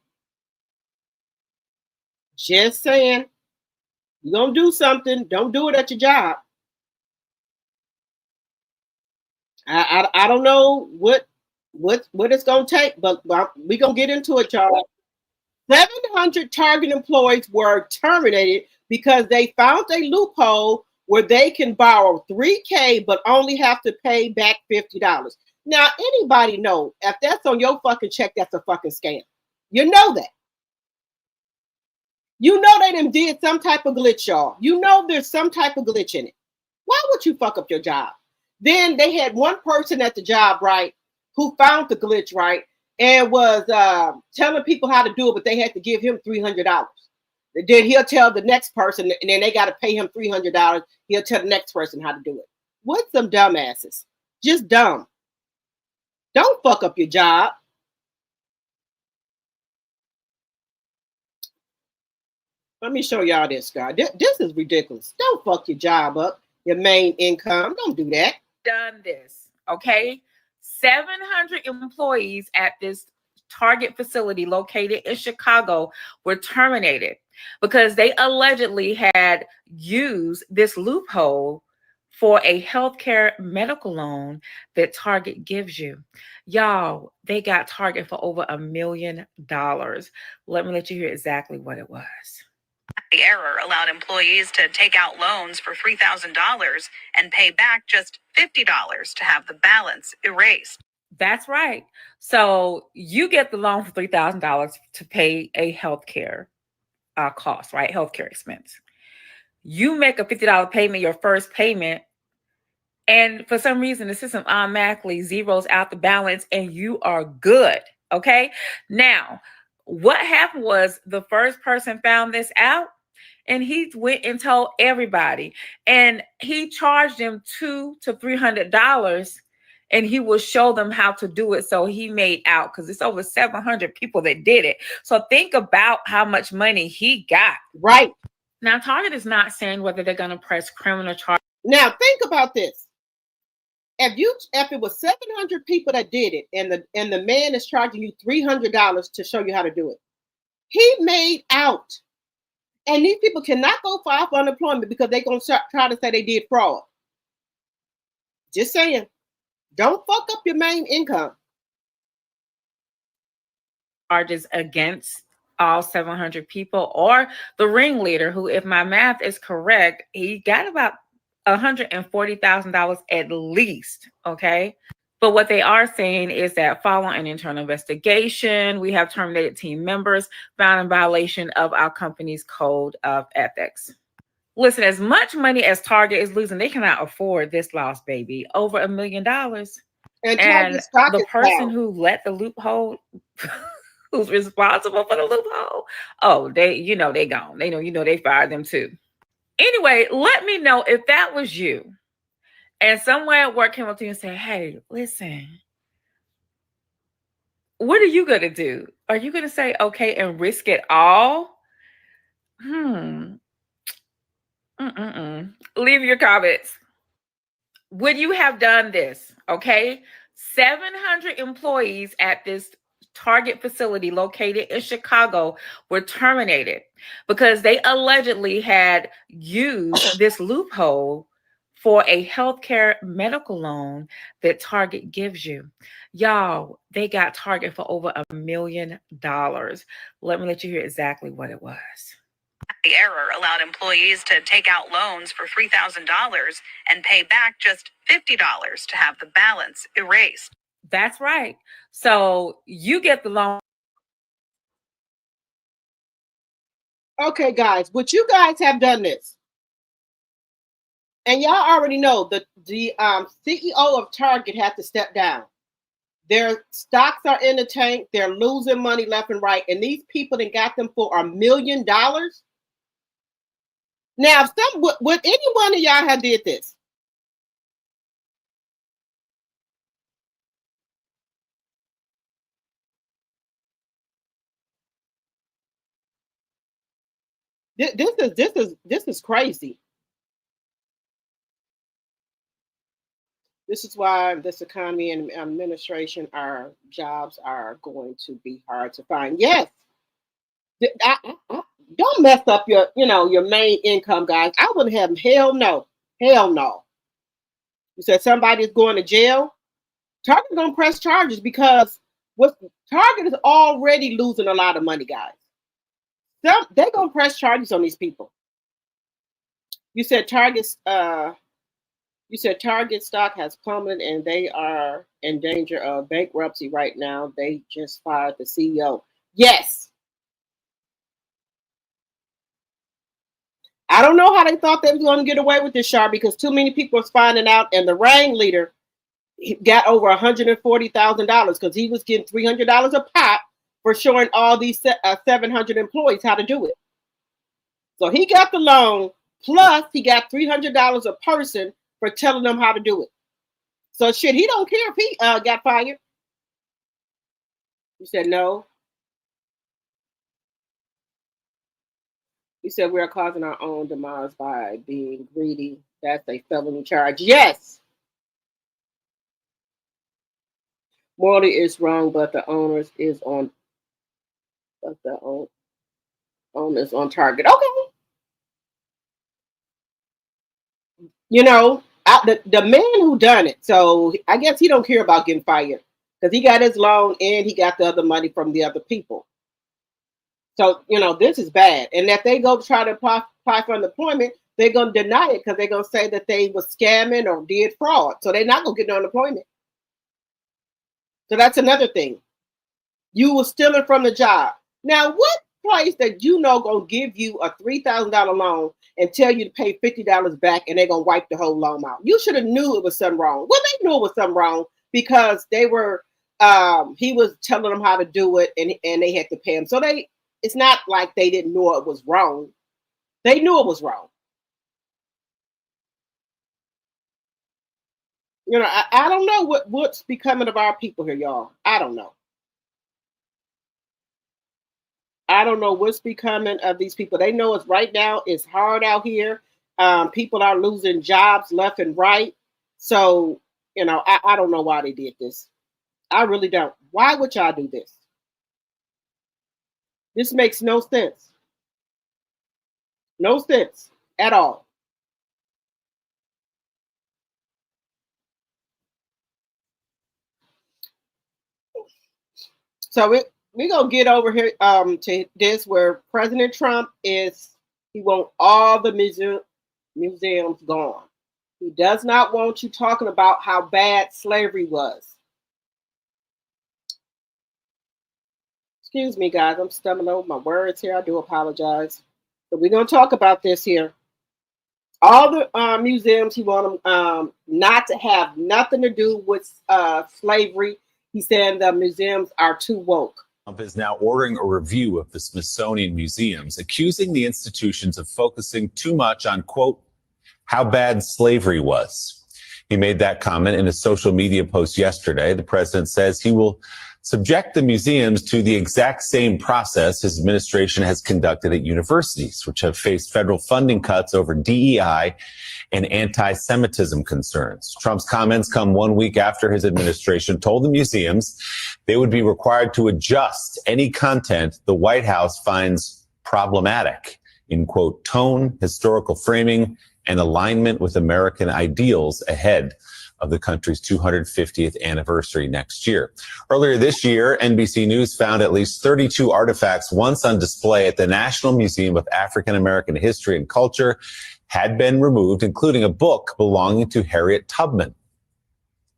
Just saying. You're going to do something. Don't do it at your job. I don't know what it's going to take, but we're going to get into it, y'all. 700 Target employees were terminated because they found a loophole where they can borrow $3,000 but only have to pay back $50. Now, anybody know if that's on your fucking check, that's a fucking scam. You know that. You know they done did some type of glitch, y'all. You know there's some type of glitch in it. Why would you fuck up your job? Then they had one person at the job, right, who found the glitch, right, and was telling people how to do it, but they had to give him $300. Then he'll tell the next person, and then they got to pay him $300. He'll tell the next person how to do it. What some dumbasses. Just dumb. Don't fuck up your job. Let me show y'all this, guy. This is ridiculous. Don't fuck your job up, your main income. Don't do that. Done this, okay? 700 employees at this Target facility located in Chicago were terminated because they allegedly had used this loophole for a healthcare medical loan that Target gives you. Y'all, they got Target for over $1 million. Let me let you hear exactly what it was. The error allowed employees to take out loans for $3,000 and pay back just $50 to have the balance erased. That's right. So you get the loan for $3,000 to pay a healthcare cost, right? Healthcare expense. You make a $50 payment, your first payment, and for some reason the system automatically zeroes out the balance and you are good. Okay. Now, what happened was the first person found this out and he went and told everybody, and he charged them $200 to $300, and he will show them how to do it. So he made out, because it's over 700 people that did it. So think about how much money he got. Right. Now, Target is not saying whether they're going to press criminal charges. Now, think about this. If it was 700 people that did it, and the man is charging you $300 to show you how to do it, he made out. And these people cannot go file for unemployment because they're going to try to say they did fraud. Just saying. Don't fuck up your main income. Charges against all 700 people, or the ringleader, who, if my math is correct, he got about $140,000 at least. Okay. But what they are saying is that following an internal investigation, we have terminated team members found in violation of our company's code of ethics. Listen, as much money as Target is losing, they cannot afford this loss, baby. Over $1 million. And the person who let the loophole, who's responsible for the loophole, oh, they gone. They fired them too. Anyway, let me know if that was you. And someone at work came up to you and said, hey, listen, what are you going to do? Are you going to say, okay, and risk it all? Leave your comments. would you have done this? Okay. 700 employees at this Target facility located in Chicago were terminated because they allegedly had used this loophole for a healthcare medical loan that Target gives you. Y'all, they got Target for over $1 million. Let me let you hear exactly what it was. The error allowed employees to take out loans for $3,000 and pay back just $50 to have the balance erased. That's right. So you get the loan. Okay, guys, would you guys have done this? And y'all already know that the CEO of Target had to step down. Their stocks are in the tank. They're losing money left and right. And these people that got them for $1 million. Now, would any one of y'all have did this? This is crazy. This is why this economy and administration, our jobs are going to be hard to find. Yes. Don't mess up your main income, guys. I wouldn't have them. Hell no. Hell no. You said somebody's going to jail. Target's gonna press charges because Target is already losing a lot of money, guys. They're gonna press charges on these people. You said Target stock has plummeted and they are in danger of bankruptcy right now. They just fired the CEO. Yes. I don't know how they thought they were going to get away with this, Char, because too many people was finding out, and the ringleader got over $140,000 because he was getting $300 a pop for showing all these 700 employees how to do it. So he got the loan, plus he got $300 a person for telling them how to do it. So shit, he don't care if he got fired. You said no. You said we are causing our own demise by being greedy. That's a felony charge. Yes. Morally is wrong, but the owners is on. But the owners on target. Okay. You know, the man who done it. So I guess he don't care about getting fired because he got his loan and he got the other money from the other people. So, this is bad. And if they go try to apply for unemployment, they're going to deny it because they're going to say that they was scamming or did fraud. So they're not going to get no unemployment. So that's another thing. You were stealing from the job. Now, what place that going to give you a $3,000 loan and tell you to pay $50 back and they're going to wipe the whole loan out? You should have knew it was something wrong. Well, they knew it was something wrong because they were, he was telling them how to do it and they had to pay him. So it's not like they didn't know it was wrong. They knew it was wrong. I don't know what's becoming of our people here, y'all. I don't know. I don't know what's becoming of these people. They know it's right now. It's hard out here. People are losing jobs left and right. So, I don't know why they did this. I really don't. Why would y'all do this? This makes no sense. No sense at all. So we're going to get over here to this where President Trump he wants all the museums gone. He does not want you talking about how bad slavery was. Excuse me, guys. I'm stumbling over my words here. I do apologize. But we're going to talk about this here. All the museums, he wants them not to have nothing to do with slavery. He's saying the museums are too woke. Trump is now ordering a review of the Smithsonian museums, accusing the institutions of focusing too much on, quote, how bad slavery was. He made that comment in a social media post yesterday. The president says he will subject the museums to the exact same process his administration has conducted at universities, which have faced federal funding cuts over DEI and anti-Semitism concerns. Trump's comments come 1 week after his administration told the museums they would be required to adjust any content the White House finds problematic in, quote, tone, historical framing, and alignment with American ideals ahead of the country's 250th anniversary next year. Earlier this year, NBC News found at least 32 artifacts once on display at the National Museum of African American History and Culture had been removed, including a book belonging to Harriet Tubman.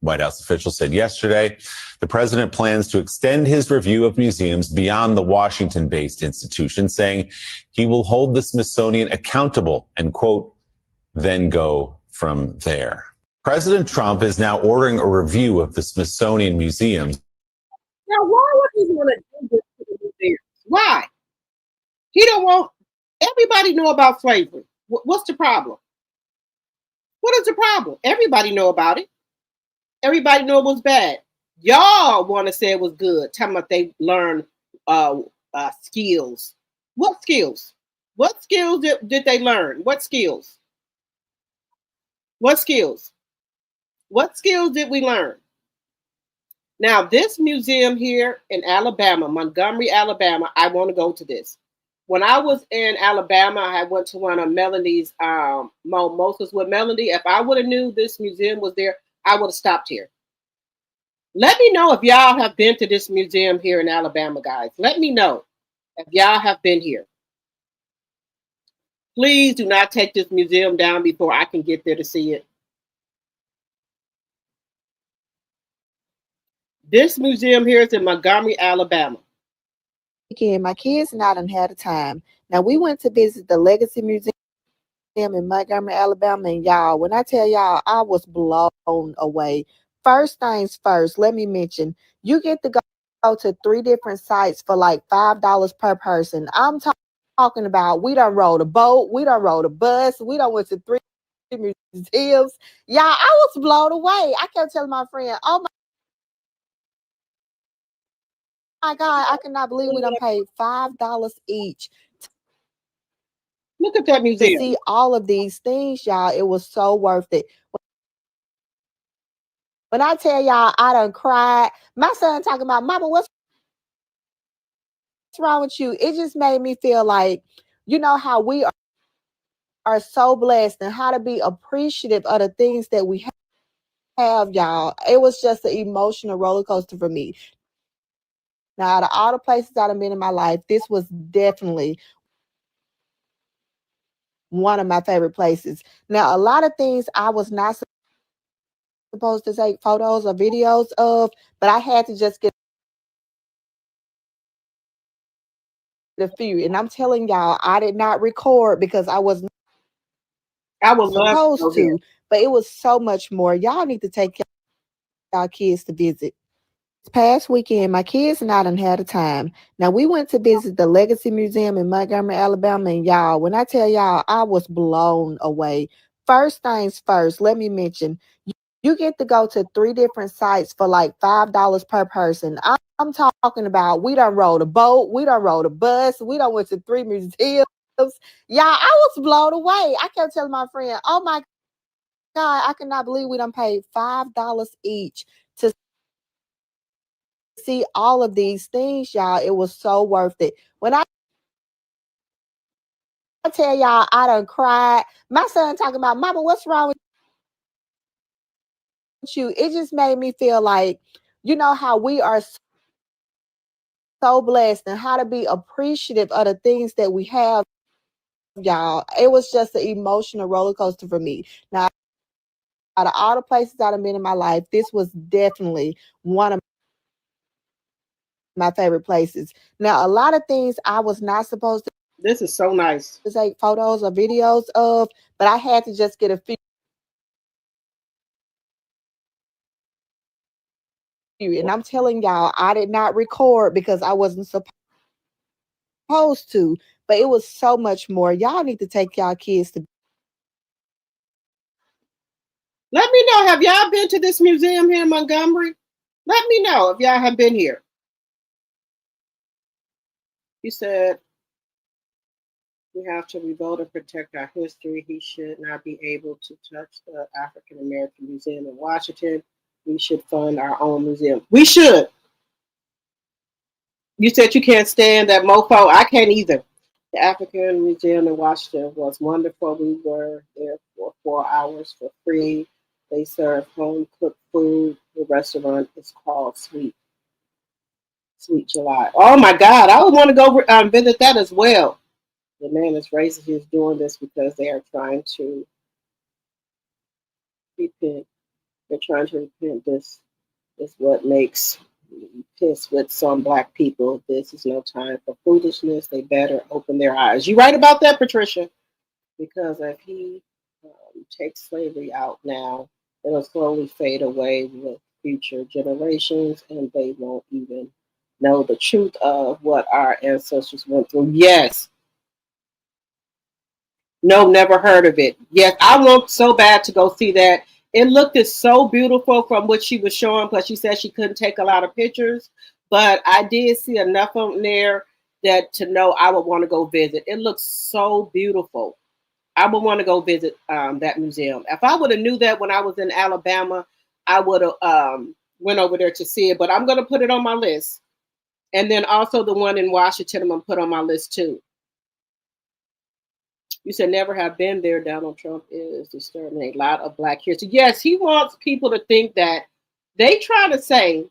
White House officials said yesterday the president plans to extend his review of museums beyond the Washington-based institution, saying he will hold the Smithsonian accountable and, quote, then go from there. President Trump is now ordering a review of the Smithsonian museums. Now, why would he want to do this to the museums? Why? He don't want everybody know about slavery. What's the problem? What is the problem? Everybody know about it. Everybody know it was bad. Y'all want to say it was good. Tell them they learned skills. What skills? What skills did they learn? What skills? What skills? What skills did we learn? Now, this museum here in Alabama, Montgomery, Alabama, I want to go to this. When I was in Alabama, I went to one of Melanie's mimosas with Melanie. If I would have knew this museum was there, I would have stopped here. Let me know if y'all have been to this museum here in Alabama, guys. Let me know if y'all have been here. Please do not take this museum down before I can get there to see it. This museum here is in Montgomery, Alabama. Again, my kids and I done had a time. Now, we went to visit the Legacy Museum in Montgomery, Alabama, and y'all, when I tell y'all, I was blown away. First things first, let me mention, you get to go to 3 different sites for like $5 per person. I'm talking about we done rode a boat, we done rode a bus, we done went to 3 museums. Y'all, I was blown away. I kept telling my friend, oh my God, I cannot believe we done paid $5 each Look at that to museum. see all of these things, y'all. It was so worth it. When I tell y'all, I done cried. My son talking about, Mama, what's wrong with you? It just made me feel like, you know how we are so blessed and how to be appreciative of the things that we have, y'all. It was just an emotional roller coaster for me. Now, out of all the places I've been in my life, this was definitely one of my favorite places. Now, a lot of things I was not supposed to take photos or videos of, but I had to just get a few. And I'm telling y'all, I did not record because I was love supposed to, but it was so much more. Y'all need to take y'all kids to visit. This past weekend, my kids and I done had a time. Now, we went to visit the Legacy Museum in Montgomery, Alabama, and y'all, when I tell y'all, I was blown away. First things first, let me mention, you get to go to 3 different sites for like $5 per person. I'm talking about we done rode a boat, we done rode a bus, we done went to 3 museums. Y'all, I was blown away. I kept telling my friend, oh my God, I cannot believe we done paid $5 each to see all of these things, y'all. It was so worth it. When I tell y'all, I done cried. My son talking about, Mama, what's wrong with you? It just made me feel like, you know how we are so blessed and how to be appreciative of the things that we have, y'all. It was just an emotional roller coaster for me. Now, out of all the places I've been in my life, this was definitely one of my favorite places. Now, a lot of things I was not supposed to This is so nice. take photos or videos of, but I had to just get a few. And I'm telling y'all, I did not record because I wasn't supposed to, but it was so much more. Y'all need to take y'all kids to. Let me know. Have y'all been to this museum here in Montgomery? Let me know if y'all have been here. You said we have to rebuild and protect our history. He should not be able to touch the African American Museum in Washington. We should fund our own museum. We should. You said you can't stand that mofo. I can't either. The African Museum in Washington was wonderful. We were there for 4 hours for free. They serve home cooked food. The restaurant is called Sweet July. Oh my God, I would want to go visit that as well. The man is racist. He's doing this because they are trying to repent. They're trying to repent. This is what makes me piss with some black people. This is no time for foolishness. They better open their eyes. You right about that, Patricia? Because if he takes slavery out now, it'll slowly fade away with future generations, and they won't even know the truth of what our ancestors went through. Yes. No, never heard of it. Yes, I want so bad to go see that. It looked so beautiful from what she was showing, but she said she couldn't take a lot of pictures. But I did see enough on there that to know I would want to go visit. It looks so beautiful. I would want to go visit that museum. If I would have knew that when I was in Alabama, I would have went over there to see it. But I'm going to put it on my list. And then also the one in Washington, I'm going to put on my list too. You said never have been there. Donald Trump is disturbing a lot of black history. Yes, he wants people to think that they try to say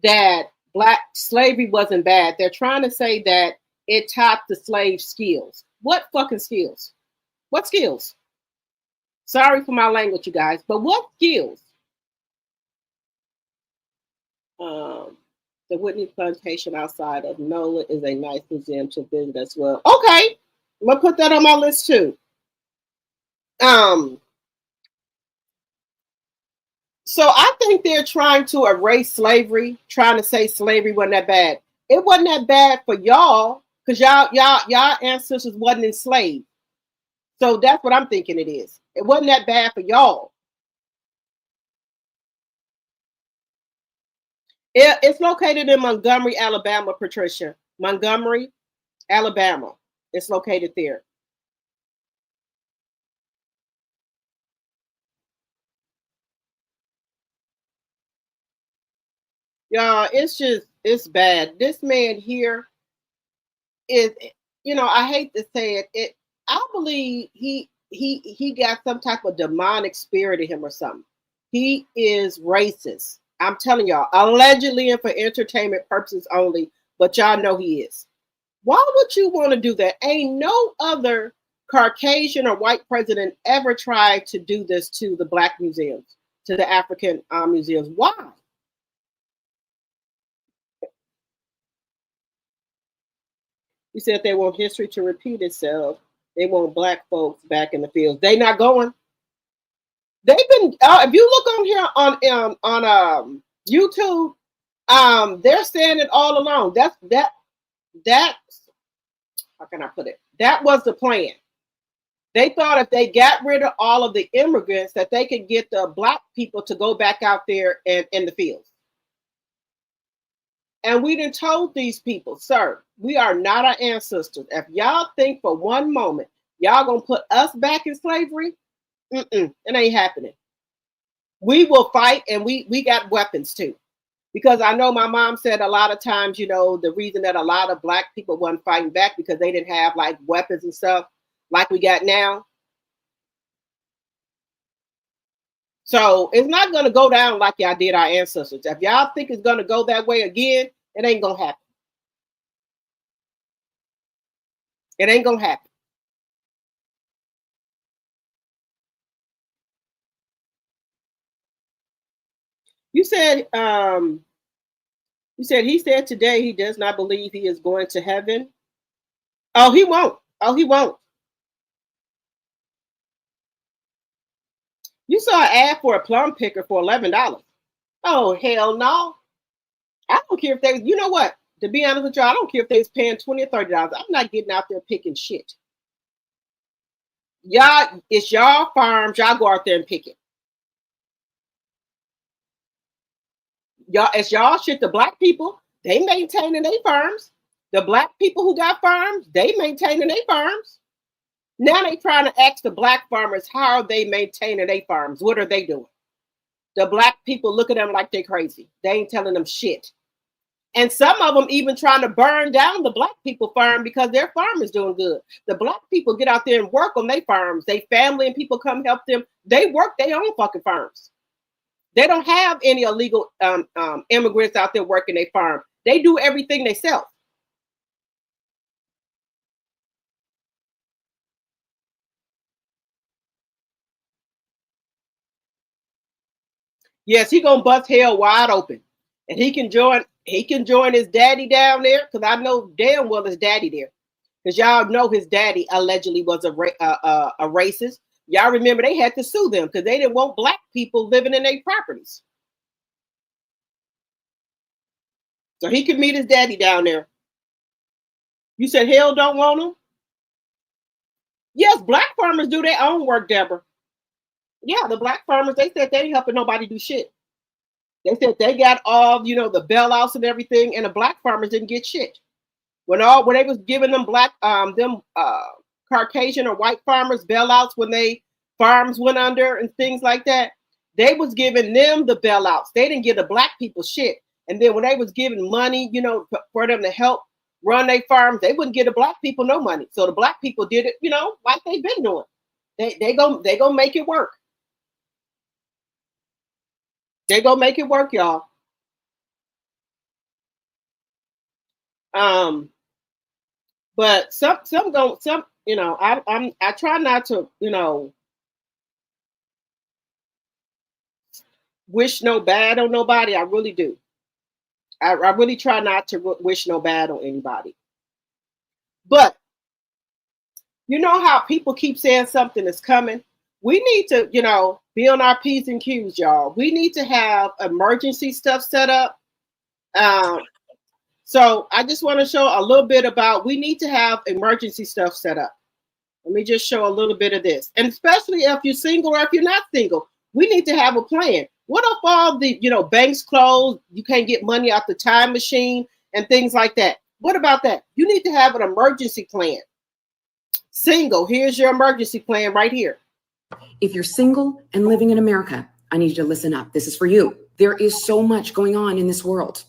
that black slavery wasn't bad. They're trying to say that it taught the slave skills. What fucking skills? What skills? Sorry for my language, you guys, but what skills? The Whitney Plantation outside of NOLA is a nice museum to visit as well. Okay, I'm gonna put that on my list too. So I think they're trying to erase slavery, trying to say slavery wasn't that bad. It wasn't that bad for y'all, because y'all ancestors wasn't enslaved. So that's what I'm thinking it is. It wasn't that bad for y'all. It's located in Montgomery, Alabama, Patricia. Montgomery, Alabama. It's located there. Y'all, it's bad. This man here is, I hate to say it. I believe he got some type of demonic spirit in him or something. He is racist. I'm telling y'all, allegedly and for entertainment purposes only, but y'all know he is. Why would you want to do that? Ain't no other Caucasian or white president ever tried to do this to the black museums, to the African museums. Why? You said they want history to repeat itself. They want black folks back in the fields. They not going. They've been. If you look on here on YouTube, they're saying it all along. That's how can I put it? That was the plan. They thought if they got rid of all of the immigrants, that they could get the black people to go back out there and in the fields. And we done told these people, sir, we are not our ancestors. If y'all think for one moment y'all gonna put us back in slavery, it ain't happening. We will fight, and we got weapons too. Because I know my mom said a lot of times, the reason that a lot of black people weren't fighting back because they didn't have like weapons and stuff like we got now. So it's not going to go down like y'all did our ancestors. If y'all think it's going to go that way again, it ain't going to happen. It ain't going to happen. You said he said today he does not believe he is going to heaven. Oh, he won't. Oh, he won't. You saw an ad for a plum picker for $11. Oh, hell no. I don't care if they, you know what? To be honest with you, I don't care if they was paying $20 or $30. I'm not getting out there picking shit. Y'all, it's y'all farms. Y'all go out there and pick it. Y'all, it's y'all shit. The black people, they maintaining their farms. The black people who got farms, they maintaining their farms. Now they trying to ask the black farmers, how are they maintaining their farms? What are they doing? The black people look at them like they're crazy. They ain't telling them shit. And some of them even trying to burn down the black people farm because their farm is doing good. The black people get out there and work on their farms. They family and people come help them. They work their own fucking farms. They don't have any illegal immigrants out there working their farm. They do everything themselves. Yes, he gonna bust hell wide open, and he can join his daddy down there, because I know damn well his daddy there, because y'all know his daddy allegedly was a racist. Y'all remember they had to sue them because they didn't want black people living in their properties. So he could meet his daddy down there. You said hell don't want him? Yes, black farmers do their own work, Deborah. Yeah, the black farmers, they said they ain't helping nobody do shit. They said they got all, the bailouts and everything, and the black farmers didn't get shit. When they was giving them Caucasian or white farmers bailouts when they farms went under and things like that, they was giving them the bailouts. They didn't give the black people shit. And then when they was giving money, for them to help run their farms, they wouldn't give the black people no money. So the black people did it, like they've been doing. They gonna make it work. They gonna make it work, y'all. But I try not to, wish no bad on nobody. I really do. I really try not to wish no bad on anybody. But you know how people keep saying something is coming? We need to, be on our P's and Q's, y'all. We need to have emergency stuff set up. So I just want to show a little bit about, we need to have emergency stuff set up. Let me just show a little bit of this. And especially if you're single or if you're not single, we need to have a plan. What if all the, banks closed, you can't get money out the time machine and things like that? What about that? You need to have an emergency plan. Single, here's your emergency plan right here. If you're single and living in America, I need you to listen up. This is for you. There is so much going on in this world.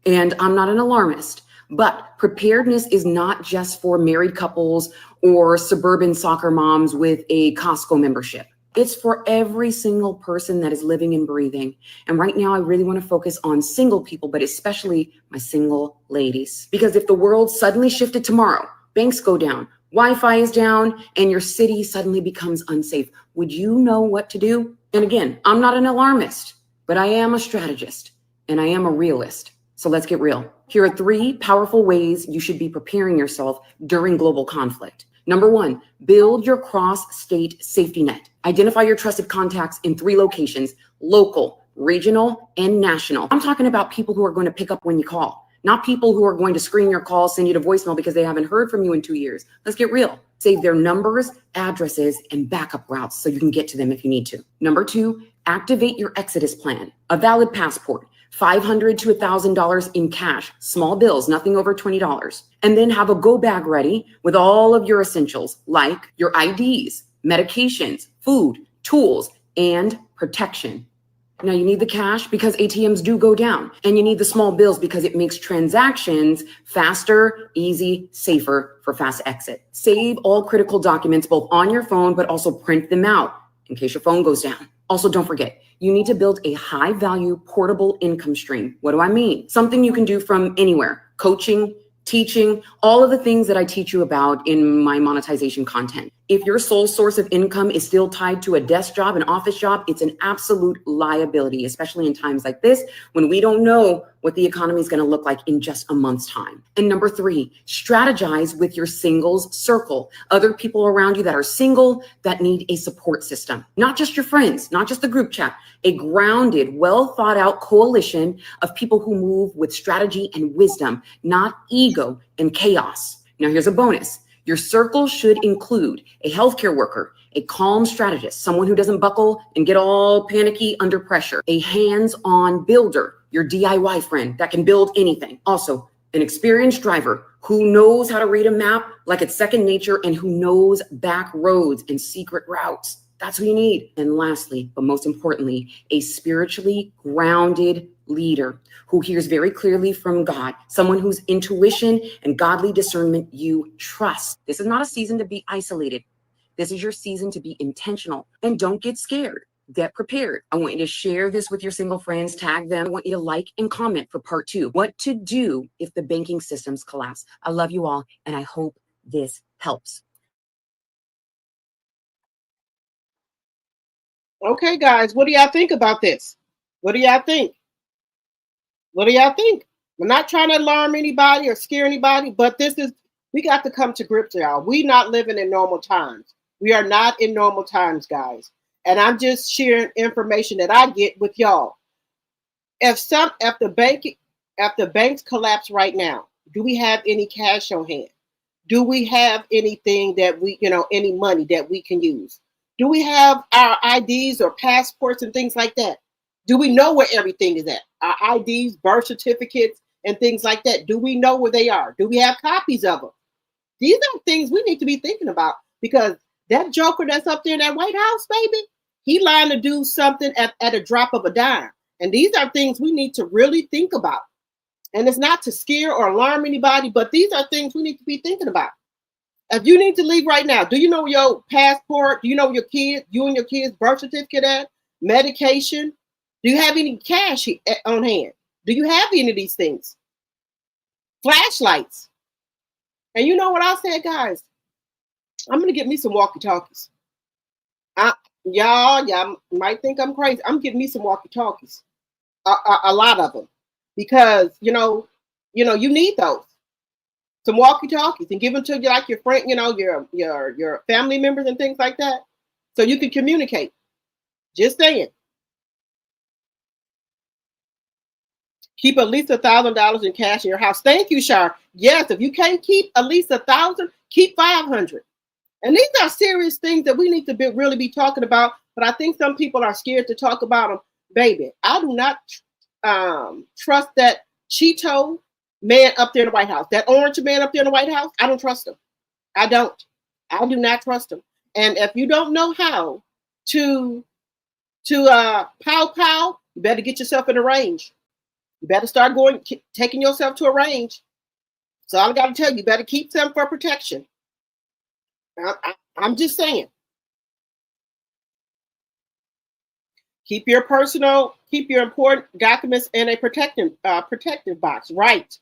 And I'm not an alarmist, but preparedness is not just for married couples or suburban soccer moms with a Costco membership. It's for every single person that is living and breathing. And right now, I really want to focus on single people, but especially my single ladies. Because if the world suddenly shifted tomorrow, banks go down, Wi-Fi is down, and your city suddenly becomes unsafe, would you know what to do? And again, I'm not an alarmist, but I am a strategist and I am a realist. So let's get real. Here are 3 powerful ways you should be preparing yourself during global conflict. Number 1, build your cross-state safety net. Identify your trusted contacts in 3 locations: local, regional, and national. I'm talking about people who are going to pick up when you call, not people who are going to screen your call, send you to voicemail because they haven't heard from you in 2 years. Let's get real. Save their numbers, addresses, and backup routes so you can get to them if you need to. Number 2, activate your Exodus plan. A valid passport, $500 to $1,000 in cash, small bills, nothing over $20. And then have a go bag ready with all of your essentials like your IDs, medications, food, tools, and protection. Now you need the cash because ATMs do go down, and you need the small bills because it makes transactions faster, easy, safer for fast exit. Save all critical documents both on your phone, but also print them out in case your phone goes down. Also, don't forget, you need to build a high value portable income stream. What do I mean? Something you can do from anywhere: coaching, teaching, all of the things that I teach you about in my monetization content. If your sole source of income is still tied to a desk job, an office job, it's an absolute liability, especially in times like this when we don't know what the economy is going to look like in just a month's time. And number 3, strategize with your singles circle. Other people around you that are single that need a support system. Not just your friends, not just the group chat, a grounded, well thought out coalition of people who move with strategy and wisdom, not ego and chaos. Now here's a bonus. Your circle should include a healthcare worker, a calm strategist, someone who doesn't buckle and get all panicky under pressure, a hands-on builder, your DIY friend that can build anything. Also, an experienced driver who knows how to read a map like it's second nature and who knows back roads and secret routes. That's who you need. And lastly, but most importantly, a spiritually grounded leader who hears very clearly from God, someone whose intuition and godly discernment you trust. This is not a season to be isolated. This is your season to be intentional, and don't get scared. Get prepared. I want you to share this with your single friends, tag them. I want you to like and comment for part 2. What to do if the banking systems collapse. I love you all, and I hope this helps. Okay, guys, what do y'all think about this? What do y'all think? What do y'all think? We're not trying to alarm anybody or scare anybody, but we got to come to grips, y'all. We not living in normal times. We are not in normal times, guys. And I'm just sharing information that I get with y'all. If the banks collapse right now, do we have any cash on hand? Do we have anything that any money that we can use? Do we have our IDs or passports and things like that? Do we know where everything is at? Our IDs, birth certificates, and things like that. Do we know where they are? Do we have copies of them? These are things we need to be thinking about, because that joker that's up there in that White House, baby, he lying to do something at a drop of a dime. And these are things we need to really think about. And it's not to scare or alarm anybody, but these are things we need to be thinking about. If you need to leave right now, do you know your passport? Do you know you and your kids' birth certificate at? Medication? Do you have any cash on hand? Do you have any of these things? Flashlights. And you know what I said, guys? I'm going to get me some walkie-talkies. Y'all might think I'm crazy. I'm getting me some walkie-talkies. A lot of them. Because, you need those. Some walkie-talkies, and give them to like your friend, your family members and things like that, so you can communicate. Just saying. Keep at least $1,000 in cash in your house. Thank you, Shar. Yes, if you can't keep at least 1,000, keep 500. And these are serious things that we need to really be talking about. But I think some people are scared to talk about them. Baby, I do not trust that Cheeto man up there in the White House. That orange man up there in the White House, I don't trust him. I don't. I do not trust him. And if you don't know how to pow, you better get yourself in a range. You better start taking yourself to a range. So I got to tell you, you better keep some for protection. I'm just saying. Keep your important documents in a protective box. Right.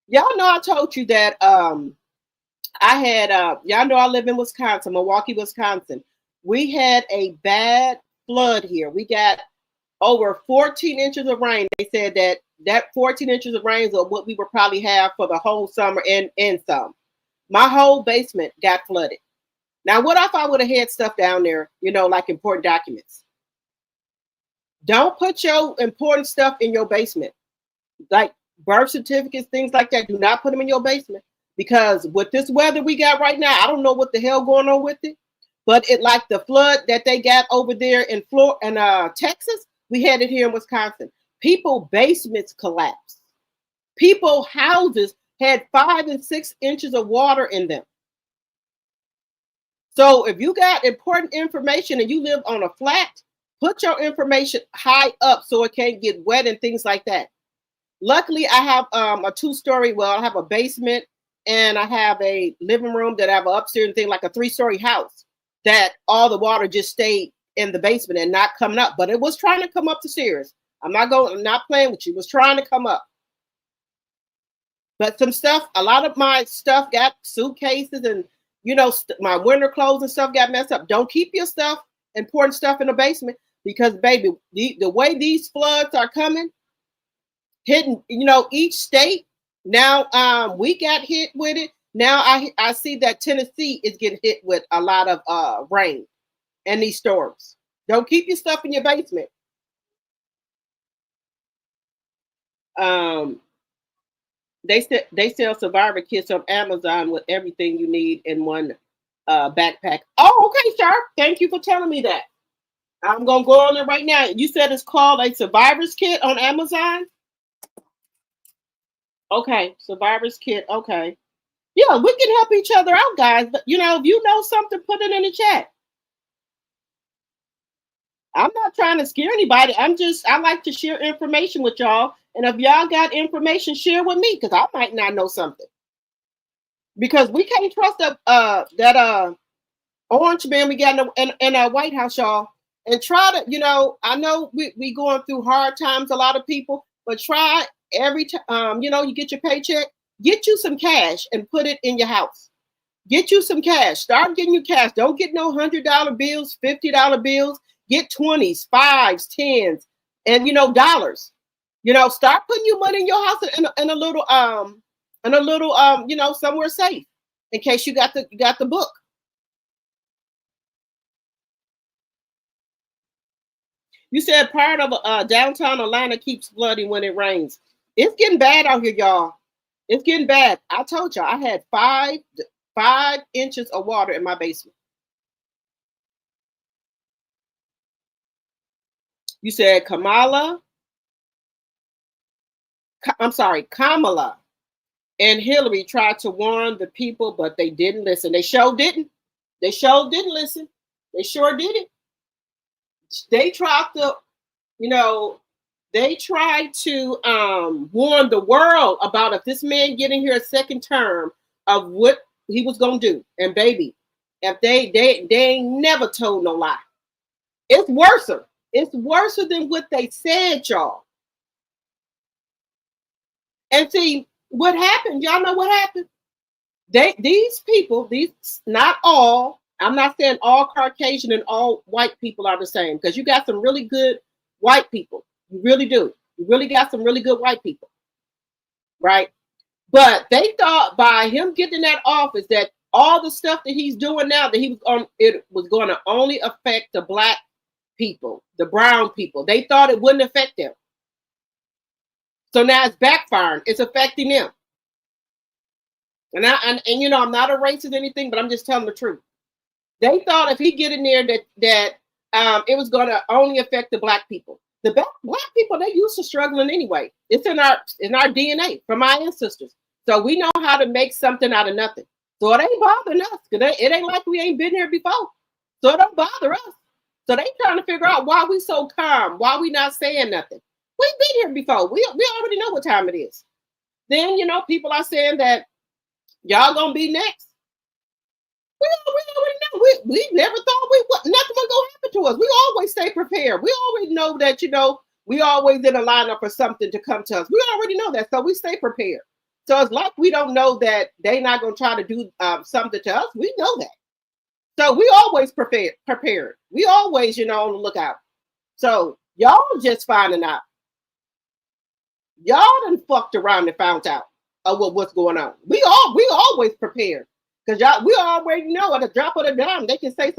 Y'all know I told you that y'all know I live in Wisconsin, Milwaukee, Wisconsin. We had a bad flood here. We got over 14 inches of rain. They said that 14 inches of rain is what we would probably have for the whole summer and some. My whole basement got flooded. Now, what if I would have had stuff down there, like important documents? Don't put your important stuff in your basement. Like birth certificates, things like that. Do not put them in your basement, because with this weather we got right now, I don't know what the hell going on with it, but it like the flood that they got over there in Florida and Texas, we had it here in Wisconsin. People basements collapsed. People houses had 5 and 6 inches of water in them. So if you got important information and you live on a flat, put your information high up so it can't get wet and things like that. Luckily, I have a 2-story. Well, I have a basement and I have a living room that I have an upstairs and thing, like a 3-story house, that all the water just stayed in the basement and not coming up. But it was trying to come up the stairs. I'm not playing with you. It was trying to come up. But some stuff, a lot of my stuff got suitcases and, my winter clothes and stuff got messed up. Don't keep your stuff, important stuff in the basement, because, baby, the way these floods are coming, hitting, each state. Now, we got hit with it. Now I see that Tennessee is getting hit with a lot of rain and these storms. Don't keep your stuff in your basement. They sell survivor kits on Amazon with everything you need in one backpack. Oh, okay, Sharp. Thank you for telling me that. I'm gonna go on there right now. You said it's called a survivor's kit on Amazon? Okay, survivor's kit. Okay. Yeah, we can help each other out, guys. But if you know something, put it in the chat. I'm not trying to scare anybody. I like to share information with y'all. And if y'all got information, share with me, because I might not know something. Because we can't trust that orange man we got in our White House, y'all. And try to, I know we going through hard times, a lot of people, but try every time, you get your paycheck, get you some cash and put it in your house. Get you some cash. Start getting you cash. Don't get no $100 bills, $50 bills. Get 20s, 5s, 10s, and dollars. Start putting your money in your house in a little somewhere safe in case you got the book. You said part of downtown Atlanta keeps flooding when it rains. It's getting bad out here, y'all. It's getting bad. I told y'all I had 5 inches of water in my basement. You said Kamala and Hillary tried to warn the people, but they didn't listen. They sure didn't. They sure didn't listen. They sure didn't. They tried to, warn the world about if this man get in here a second term of what he was gonna do. And baby, if they ain't never told no lie. It's worse. It's worse than what they said, y'all. And see what happened. Y'all know what happened. These people, not all. I'm not saying all Caucasian and all white people are the same, because you got some really good white people. You really do. You really got some really good white people, right? But they thought by him getting in that office that all the stuff that he's doing now, that it was going to only affect the black people, the brown people. They thought it wouldn't affect them. So now it's backfiring. It's affecting them. And I'm not a racist or anything, but I'm just telling the truth. They thought if he get in there that it was going to only affect the black people. The black people, they used to struggling anyway. It's in our DNA from our ancestors. So we know how to make something out of nothing. So it ain't bothering us, because it ain't like we ain't been here before. So it don't bother us. So they trying to figure out why we so calm, why we not saying nothing. We've been here before. We already know what time it is. Then, people are saying that y'all gonna be next. We already know. We never thought nothing was gonna happen to us. We always stay prepared. We always know that, we always in a lineup for something to come to us. We already know that, so we stay prepared. So it's like we don't know that they not gonna try to do something to us. We know that. So we always prepared. We always, on the lookout. So y'all just finding out. Y'all done fucked around and found out of what's going on. We always prepared, because we already know at the drop of the dime they can say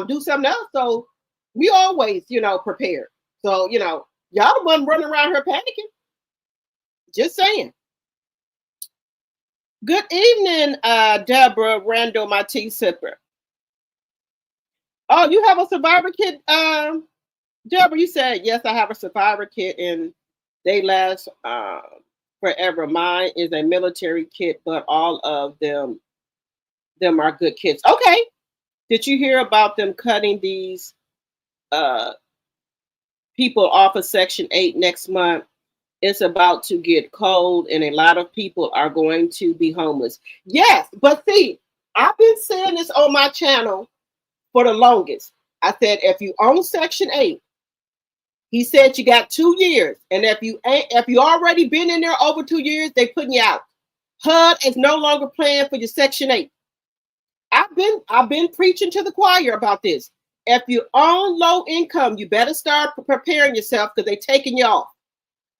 do something else. So we always, prepared. So y'all the one running around here panicking. Just saying. Good evening, Deborah Randall, my tea sipper. Oh, you have a survivor kit, Deborah? You said yes. I have a survivor kit, and they last forever. Mine is a military kit, but all of them are good kits. Okay. Did you hear about them cutting these people off of Section 8 next month? It's about to get cold, and a lot of people are going to be homeless. Yes, but see, I've been saying this on my channel for the longest. I said, if you own Section 8, he said you got 2 years, and if you already been in there over 2 years, they putting you out. HUD is no longer playing for your Section 8. I've been preaching to the choir about this. If you own low income, you better start preparing yourself, because they're taking you off.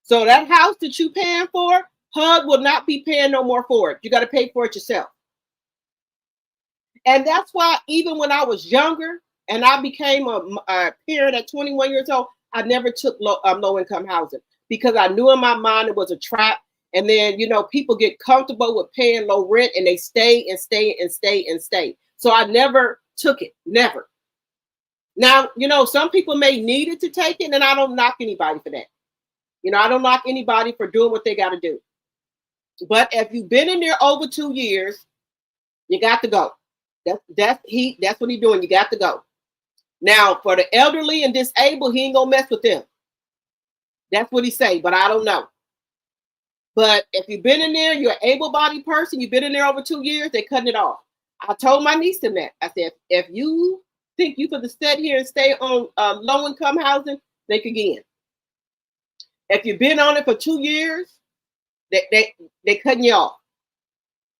So that house that you paying for, HUD will not be paying no more for it. You got to pay for it yourself. And that's why even when I was younger and I became a parent at 21 years old, I never took low income housing, because I knew in my mind it was a trap. And then, people get comfortable with paying low rent, and they stay and stay and stay and stay. So I never took it, never. Now, some people may need it to take it, and I don't knock anybody for that. I don't knock anybody for doing what they got to do. But if you've been in there over 2 years, you got to go. That's what he's doing. You got to go. Now, for the elderly and disabled, he ain't gonna mess with them. That's what he say, but I don't know. But if you've been in there, you're an able-bodied person, you've been in there over 2 years, they're cutting it off. I told my niece that. I said, if you think you could sit here and stay on low-income housing, think again. If you've been on it for 2 years, they cutting you off.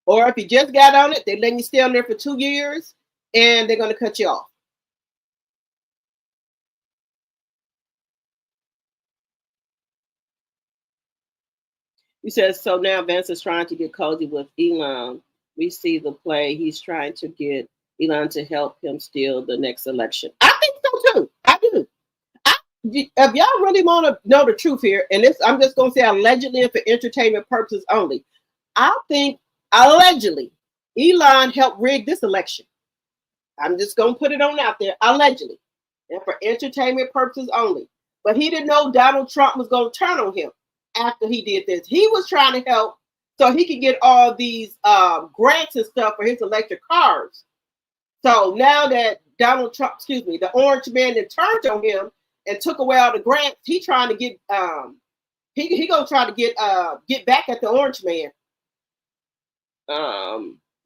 Or if you just got on it, they're letting you stay on there for 2 years, and they're going to cut you off. He says, so now Vince is trying to get cozy with Elon. We see the play. He's trying to get Elon to help him steal the next election. I think so too. I do. If y'all really want to know the truth here, and this, I'm just going to say allegedly and for entertainment purposes only, I think allegedly Elon helped rig this election. I'm just going to put it on out there, allegedly, and for entertainment purposes only. But he didn't know Donald Trump was going to turn on him after he did this. He was trying to help so he could get all these grants and stuff for his electric cars. So now that Donald Trump, the orange man that turned on him and took away all the grants, he trying to get he gonna try to get back at the orange man.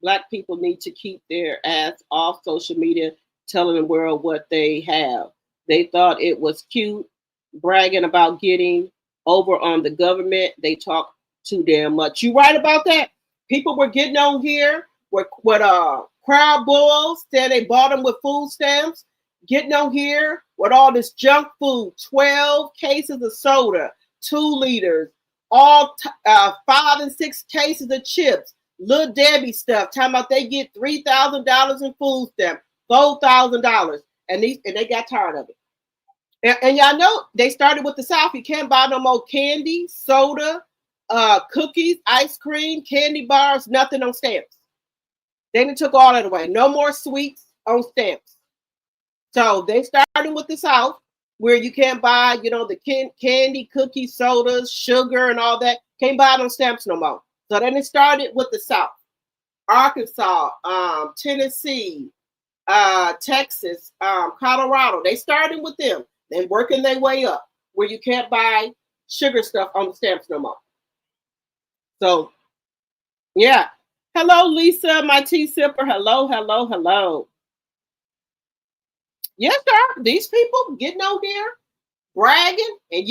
Black people need to keep their ass off social media, telling the world what they have. They thought it was cute, bragging about getting over on the government. They talk too damn much. You right about that? People were getting on here with crowd balls, saying they bought them with food stamps, getting on here with all this junk food, 12 cases of soda, 2 liters, all 5 and 6 cases of chips, Little Debbie stuff, talking about they get $3,000 in food stamps, $4,000, and they got tired of it. And y'all know they started with the South. You can't buy no more candy, soda, cookies, ice cream, candy bars, nothing on stamps. Then they took all that away. No more sweets on stamps. So they started with the South, where you can't buy, the candy, cookies, sodas, sugar, and all that. Can't buy it on stamps no more. So then it started with the South. Arkansas, Tennessee, Texas, Colorado. They started with them. They're working their way up where you can't buy sugar stuff on the stamps no more. So, yeah. Hello, Lisa, my tea sipper. Hello, hello, hello. Yes, sir. These people getting on here, bragging, and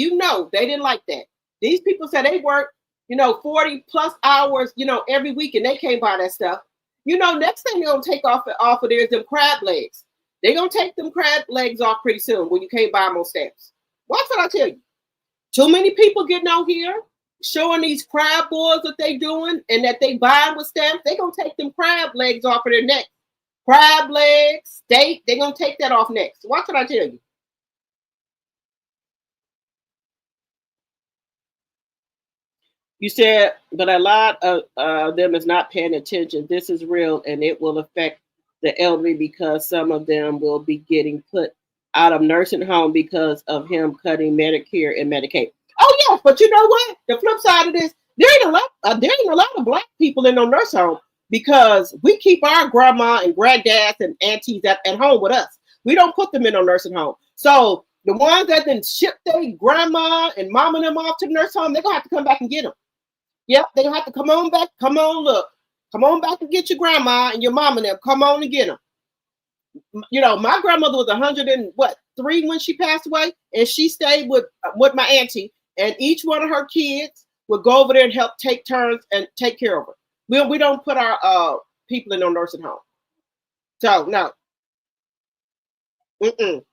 they didn't like that. These people said they work, 40 plus hours, every week, and they can't buy that stuff. Next thing they're going to take off of there is them crab legs. They're going to take them crab legs off pretty soon when you can't buy them on stamps. What's what I tell you? Too many people getting on here, showing these crab boils that they doing and that they buying with stamps. They're going to take them crab legs off of their neck. Crab legs, steak, they're going to take that off next. Watch what I tell you. You said, but a lot of them is not paying attention. This is real, and it will affect the elderly because some of them will be getting put out of nursing home because of him cutting Medicare and Medicaid. Oh yeah, but you know what? The flip side of this, there ain't a lot of black people in no nursing home because we keep our grandma and grandddads and aunties at home with us. We don't put them in no nursing home. So the ones that then ship their grandma and mom and them off to the nursing home, they're gonna have to come back and get them. Yep, they have to come on back. Come on, look. Come on back and get your grandma and your mom and them. Come on and get them. My grandmother was 103 when she passed away, and she stayed with my auntie, and each one of her kids would go over there and help take turns and take care of her. We don't put our people in no nursing home. So, no. You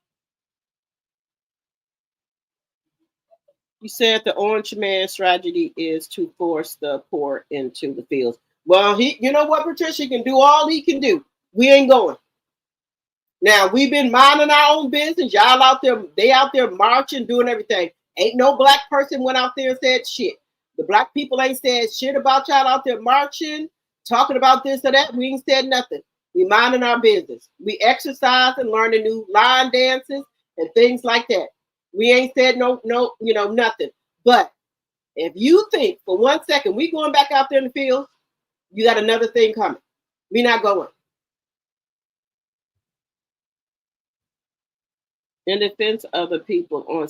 said the orange man's strategy is to force the poor into the fields. Well, you know what, Patricia, can do all he can do. We ain't going. Now, we've been minding our own business. Y'all out there, they out there marching, doing everything. Ain't no black person went out there and said shit. The black people ain't said shit about y'all out there marching, talking about this or that. We ain't said nothing. We minding our business. We exercise and learning new line dances and things like that. We ain't said no, nothing. But If you think for 1 second we going back out there in the field, you got another thing coming. We not going. In defense of the people on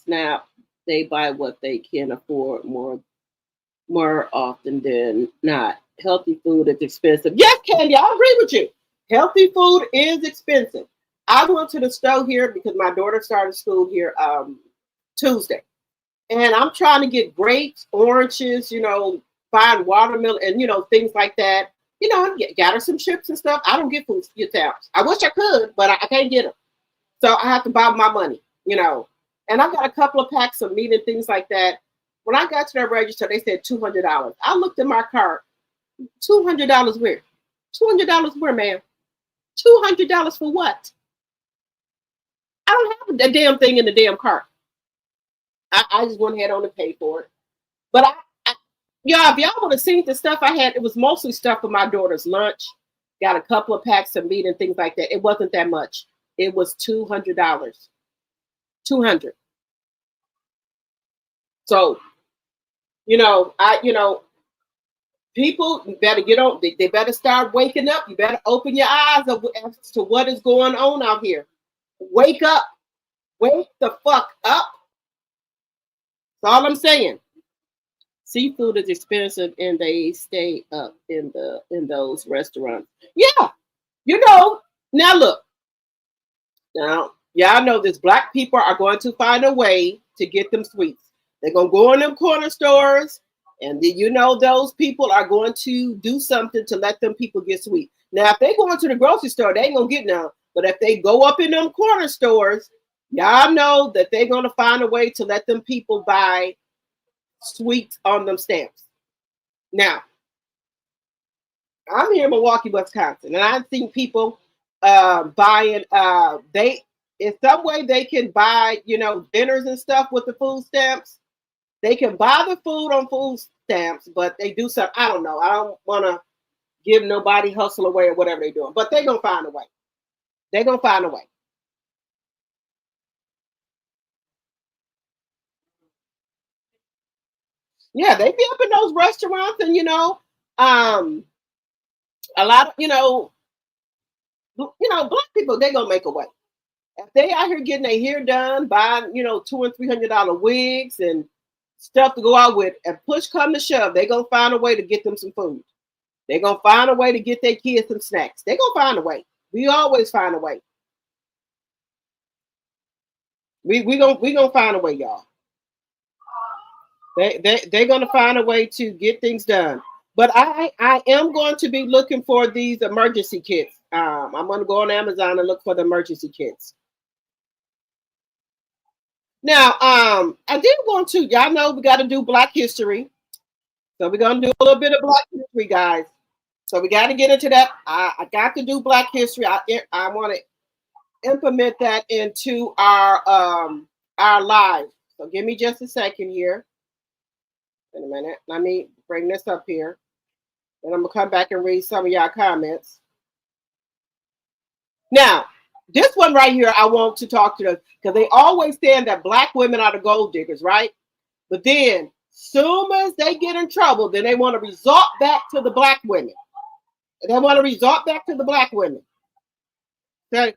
Snap, they buy what they can afford more often than not. Healthy food is expensive. Yes, Candy, I agree with you. Healthy food is expensive. I went to the store here because my daughter started school here Tuesday. And I'm trying to get grapes, oranges, fine watermelon, and, things like that. And got her some chips and stuff. I don't get food stamps. I wish I could, but I can't get them. So I have to buy my money, And I got a couple of packs of meat and things like that. When I got to that register, they said $200. I looked at my cart. $200 where? $200 where, ma'am? $200 for what? I don't have a damn thing in the damn cart. I just went ahead on and paid for it. But if y'all would have seen the stuff I had, it was mostly stuff for my daughter's lunch. Got a couple of packs of meat and things like that. It wasn't that much. It was $200. $200. So, people better get on. They better start waking up. You better open your eyes as to what is going on out here. Wake up. Wake the fuck up. That's all I'm saying. Seafood is expensive and they stay up in those restaurants. Yeah. Now look. Now, y'all know this. Black people are going to find a way to get them sweets. They're going to go in them corner stores, and those people are going to do something to let them people get sweet. Now, if they go into the grocery store, they ain't going to get none. But if they go up in them corner stores, y'all know that they're going to find a way to let them people buy sweets on them stamps. Now, I'm here in Milwaukee, Wisconsin, and I've seen people buying in some way they can buy dinners and stuff with the food stamps. They can buy the food on food stamps, but they do something. I don't know. I don't want to give nobody hustle away or whatever they're doing, but they're gonna find a way. They're gonna find a way. Yeah, they be up in those restaurants, and a lot of black people, they gonna make a way. If they out here getting their hair done, buying $200 and $300 wigs and stuff to go out with, and push come to shove, they gonna find a way to get them some food. They gonna find a way to get their kids some snacks. They gonna find a way. We always find a way. We gonna find a way, y'all. They're gonna find a way to get things done. But I am going to be looking for these emergency kits. I'm gonna go on Amazon and look for the emergency kits. Now, I did want to, y'all know we got to do Black History. So we're going to do a little bit of Black History, guys. So we got to get into that. I got to do Black History. I want to implement that into our live. So give me just a second here. Wait a minute. Let me bring this up here. And I'm going to come back and read some of y'all comments. Now, this one right here, I want to talk to them because they always say that Black women are the gold diggers, right? But then, soon as they get in trouble, then they want to resort back to the Black women. They want to resort back to the Black women. Okay.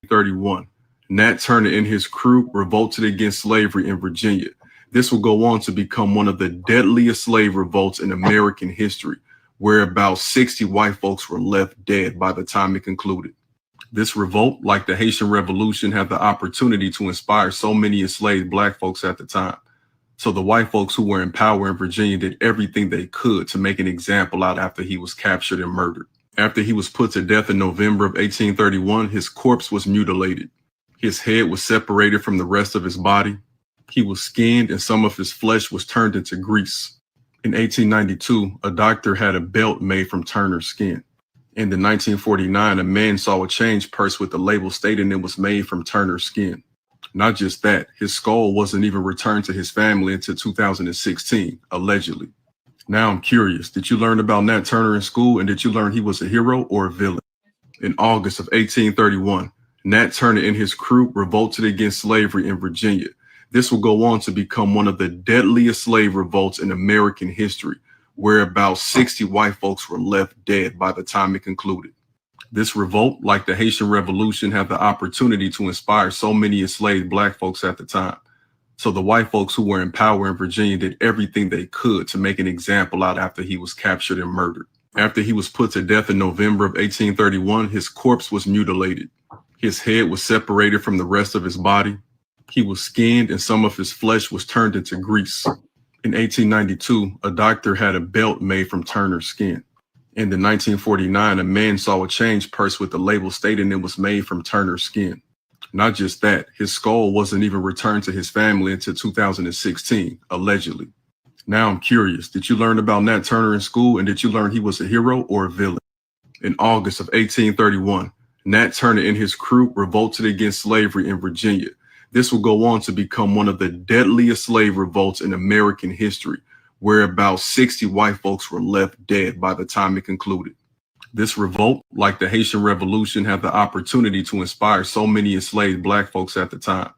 31. Nat Turner and his crew revolted against slavery in Virginia. This will go on to become one of the deadliest slave revolts in American history, where about 60 white folks were left dead by the time it concluded. This revolt, like the Haitian Revolution, had the opportunity to inspire so many enslaved Black folks at the time. So the white folks who were in power in Virginia did everything they could to make an example out after he was captured and murdered. After he was put to death in November of 1831, his corpse was mutilated. His head was separated from the rest of his body. He was skinned and some of his flesh was turned into grease. In 1892, a doctor had a belt made from Turner's skin. And in 1949, a man saw a change purse with the label stating it was made from Turner's skin. Not just that, his skull wasn't even returned to his family until 2016, allegedly. Now I'm curious, did you learn about Nat Turner in school, and did you learn he was a hero or a villain? In August of 1831, Nat Turner and his crew revolted against slavery in Virginia. This will go on to become one of the deadliest slave revolts in American history, where about 60 white folks were left dead by the time it concluded. This revolt, like the Haitian Revolution, had the opportunity to inspire so many enslaved black folks at the time. So the white folks who were in power in Virginia did everything they could to make an example out after he was captured and murdered. After he was put to death in November of 1831, his corpse was mutilated. His head was separated from the rest of his body. He was skinned and some of his flesh was turned into grease. In 1892, a doctor had a belt made from Turner's skin. In 1949, a man saw a change purse with the label stating it was made from Turner's skin. Not just that, his skull wasn't even returned to his family until 2016, allegedly. Now I'm curious, did you learn about Nat Turner in school, and did you learn he was a hero or a villain? In August of 1831, Nat Turner and his crew revolted against slavery in Virginia. This will go on to become one of the deadliest slave revolts in American history, where about 60 white folks were left dead by the time it concluded. This revolt, like the Haitian Revolution, had the opportunity to inspire so many enslaved black folks at the time.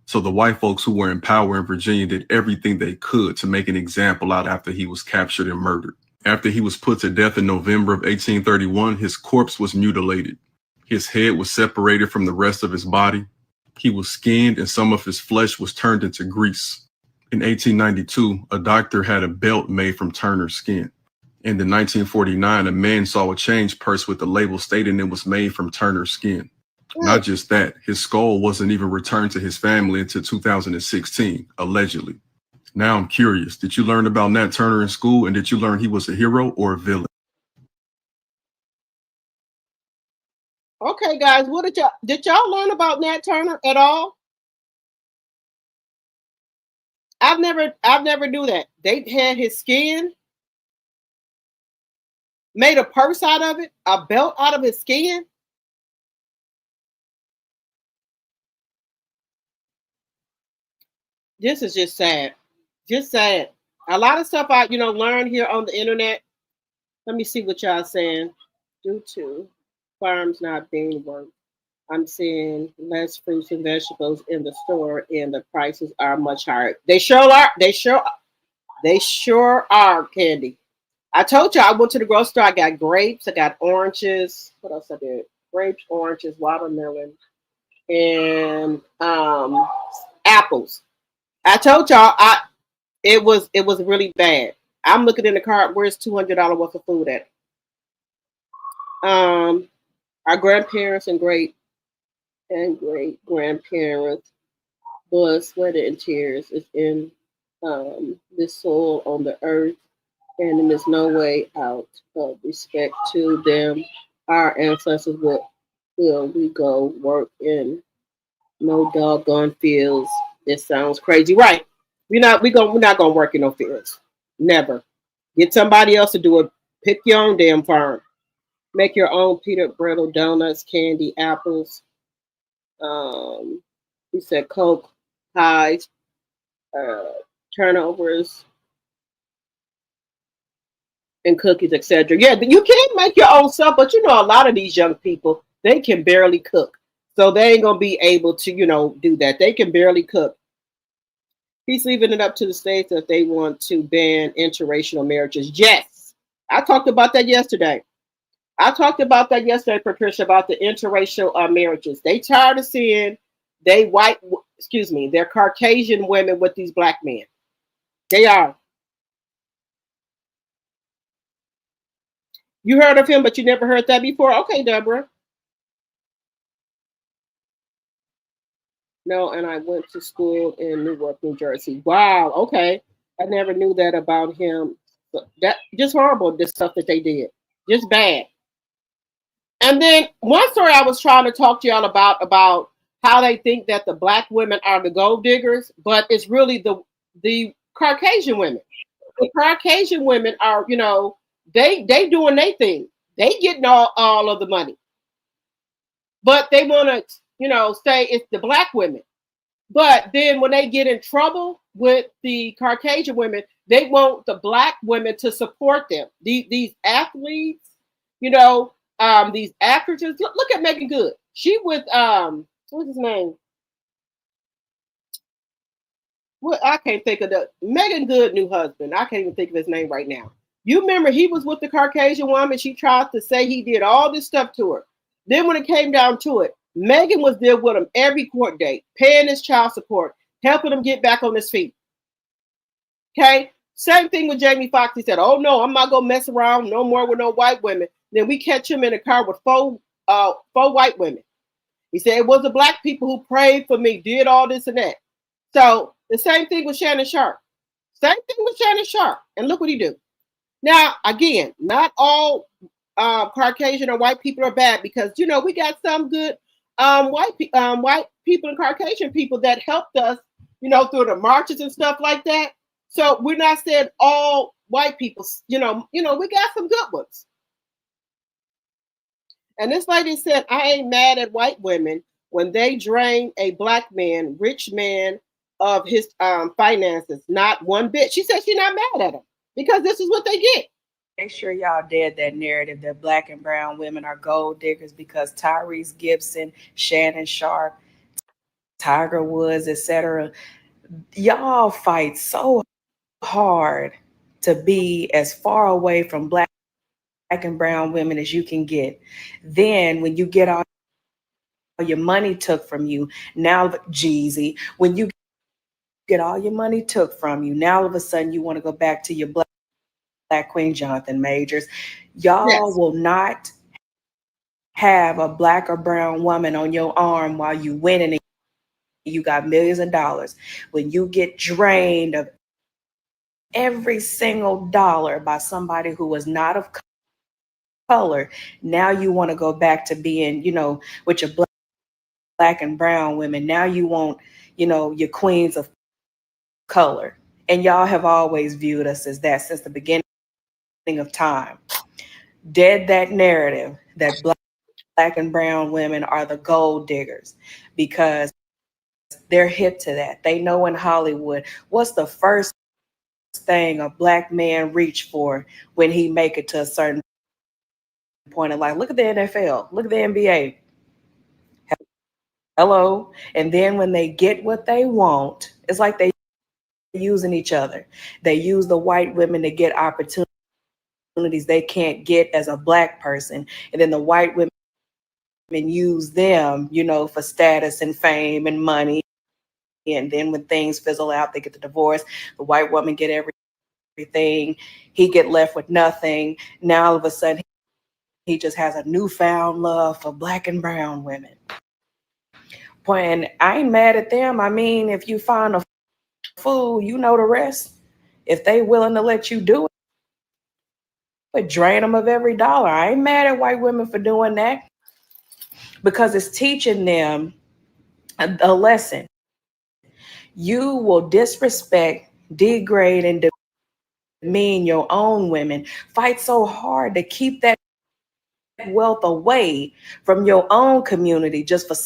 So the white folks who were in power in Virginia did everything they could to make an example out after he was captured and murdered. After he was put to death in November of 1831, his corpse was mutilated. His head was separated from the rest of his body. He was skinned and some of his flesh was turned into grease. In 1892, a doctor had a belt made from Turner's skin. In 1949, a man saw a change purse with the label stating it was made from Turner's skin. Not just that, his skull wasn't even returned to his family until 2016, allegedly. Now I'm curious, did you learn about Nat Turner in school, and did you learn he was a hero or a villain? Okay, guys, what did y'all learn about Nat Turner at all? I've never knew that. They had his skin, made a purse out of it, a belt out of his skin. This is just sad. Just sad. A lot of stuff I, learned here on the internet. Let me see what y'all saying. Due to farms not being worked, I'm seeing less fruits and vegetables in the store, and the prices are much higher. They sure are. They sure are, Candy. I told you I went to the grocery store. I got grapes. I got oranges. What else I did? Grapes, oranges, watermelon, and apples. I told y'all it was really bad. I'm looking in the cart. Where's $200 worth of food at? Our grandparents and great grandparents blood, sweat, and tears is in this soil on the earth, and there's no way out of respect to them. Our ancestors will we go work in no doggone fields. It sounds crazy, right? We're not gonna work in no fields. Never. Get somebody else to do it. Pick your own damn farm. Make your own peanut brittle, donuts, candy, apples. He said Coke, pies, turnovers, and cookies, etc. Yeah, you can make your own stuff, but a lot of these young people, they can barely cook. So they ain't gonna be able to, do that. They can barely cook. He's leaving it up to the states if they want to ban interracial marriages. Yes, I talked about that yesterday. Patricia, about the interracial marriages. They tired of seeing they're Caucasian women with these black men. They are. You heard of him, but you never heard that before? Okay, Deborah. No, and I went to school in Newark, New Jersey. Wow, okay. I never knew that about him. That just horrible, this stuff that they did. Just bad. And then one story I was trying to talk to y'all about how they think that the black women are the gold diggers, but it's really the Caucasian women. The Caucasian women are, they doing their thing. They getting all of the money. But they want to, say it's the black women. But then when they get in trouble with the Caucasian women, they want the black women to support them. These athletes, these actresses. Look at Megan Good. She with what's his name? Well, I can't think of the Megan Good new husband. I can't even think of his name right now. You remember he was with the Caucasian woman. She tried to say he did all this stuff to her. Then when it came down to it, Megan was there with him every court date, paying his child support, helping him get back on his feet. Okay? Same thing with Jamie Foxx. He said, oh no, I'm not gonna mess around no more with no white women. Then we catch him in a car with four white women. He said it was the black people who prayed for me, did all this and that. So the same thing with Shannon Sharp. Same thing with Shannon Sharp. And look what he do. Now, again, not all Caucasian or white people are bad, because you know we got some good white people and Caucasian people that helped us, you know, through the marches and stuff like that. So we're not saying all white people, you know, we got some good ones. And this lady said, I ain't mad at white women when they drain a black man, rich man, of his finances. Not one bit. She said she's not mad at him because this is what they get. Make sure y'all dead that narrative that black and brown women are gold diggers because Tyrese Gibson, Shannon Sharp, Tiger Woods, etc. Y'all fight so hard to be as far away from black and brown women as you can get. Then when you get all your money took from you, now Jeezy, when you get all your money took from you, now all of a sudden you want to go back to your black queen, Jonathan Majors. Y'all will not have a black or brown woman on your arm while you winning and you got millions of dollars. When you get drained of every single dollar by somebody who was not of color, now you want to go back to being, you know, with your black and brown women. Now you want, you know, your queens of color. And y'all have always viewed us as that since the beginning of time. Dead that narrative that black and brown women are the gold diggers, because they're hip to that. They know in Hollywood, what's the first thing a black man reach for when he make it to a certain point in life? Look at the NFL. Look at the NBA. Hello. And then when they get what they want, it's like they using each other. They use the white women to get opportunities they can't get as a black person. And then the white women use them, you know, for status and fame and money. And then when things fizzle out, they get the divorce. The white woman get everything. He get left with nothing. Now all of a sudden, he just has a newfound love for black and brown women. When I ain't mad at them. I mean, if you find a fool, you know the rest. If they willing to let you do it, drain them of every dollar. I ain't mad at white women for doing that, because it's teaching them a lesson. You will disrespect, degrade, and demean your own women. Fight so hard to keep that wealth away from your own community just for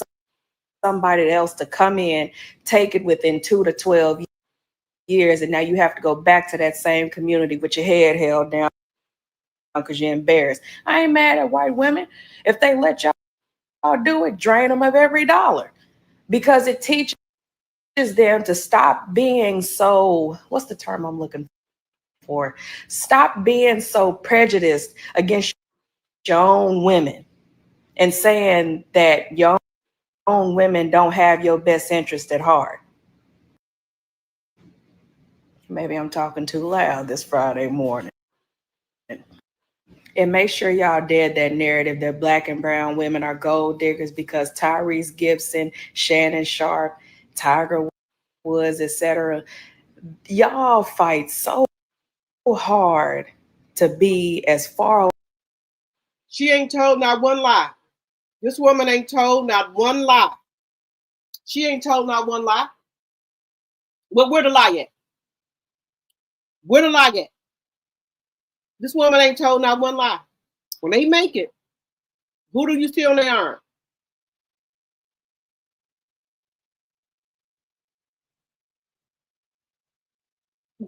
somebody else to come in, take it within 2 to 12 years, and now you have to go back to that same community with your head held down because you're embarrassed. I ain't mad at white women. If they let y'all do it, drain them of every dollar, because it teaches them to stop being so, what's the term I'm looking for? Stop being so prejudiced against your own women and saying that your own women don't have your best interest at heart. Maybe I'm talking too loud this Friday morning. And make sure y'all dead that narrative that black and brown women are gold diggers, because Tyrese Gibson, Shannon Sharp, Tiger Woods, etc. Y'all fight so hard to be as far away. She ain't told not one lie. This woman ain't told not one lie. She ain't told not one lie. Well, where the lie at? Where the lie at? This woman ain't told not one lie. When they make it, who do you see on their arm?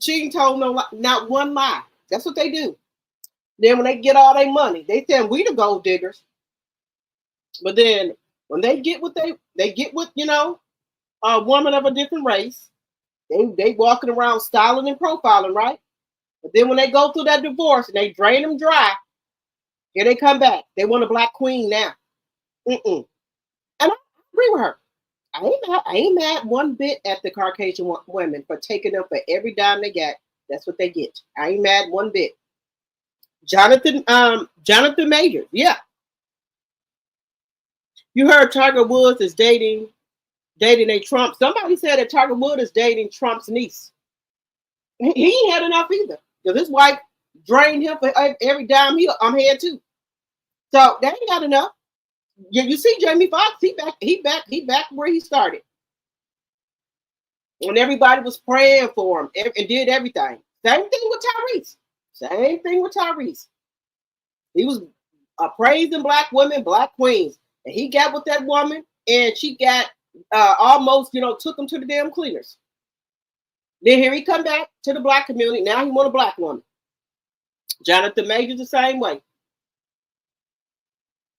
She ain't told not one lie. That's what they do. Then when they get all their money, they say we the gold diggers. But then when they get what they get with, you know, a woman of a different race, They walking around styling and profiling, right? But then when they go through that divorce and they drain them dry, here they come back. They want a black queen now. And I agree with her. I ain't mad one bit at the Caucasian women for taking them for every dime they got. That's what they get. I ain't mad one bit. Jonathan Majors, yeah. You heard Tiger Woods is dating a Trump. Somebody said that Tiger Woods is dating Trump's niece. He ain't had enough either. Because his wife drained him for every dime I'm here too. So they ain't got enough. You see Jamie Foxx, he back where he started. When everybody was praying for him and did everything. Same thing with Tyrese. He was praising black women, black queens. And he got with that woman and she got almost, took him to the damn cleaners. Then here he come back to the black community. Now he want a black woman. Jonathan Majors the same way.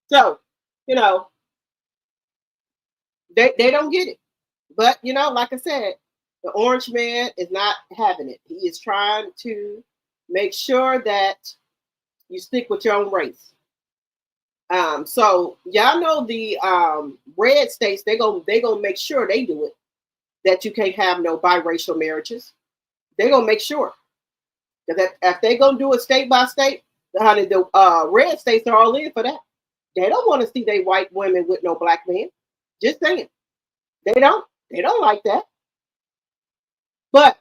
So, they don't get it. But, like I said, the orange man is not having it. He is trying to make sure that you stick with your own race. So y'all know the red states, they gonna make sure they do it, that you can't have no biracial marriages. They're gonna make sure that if they gonna do it state by state, honey, the red states are all in for that. They don't want to see they white women with no black men. Just saying. They don't like that. But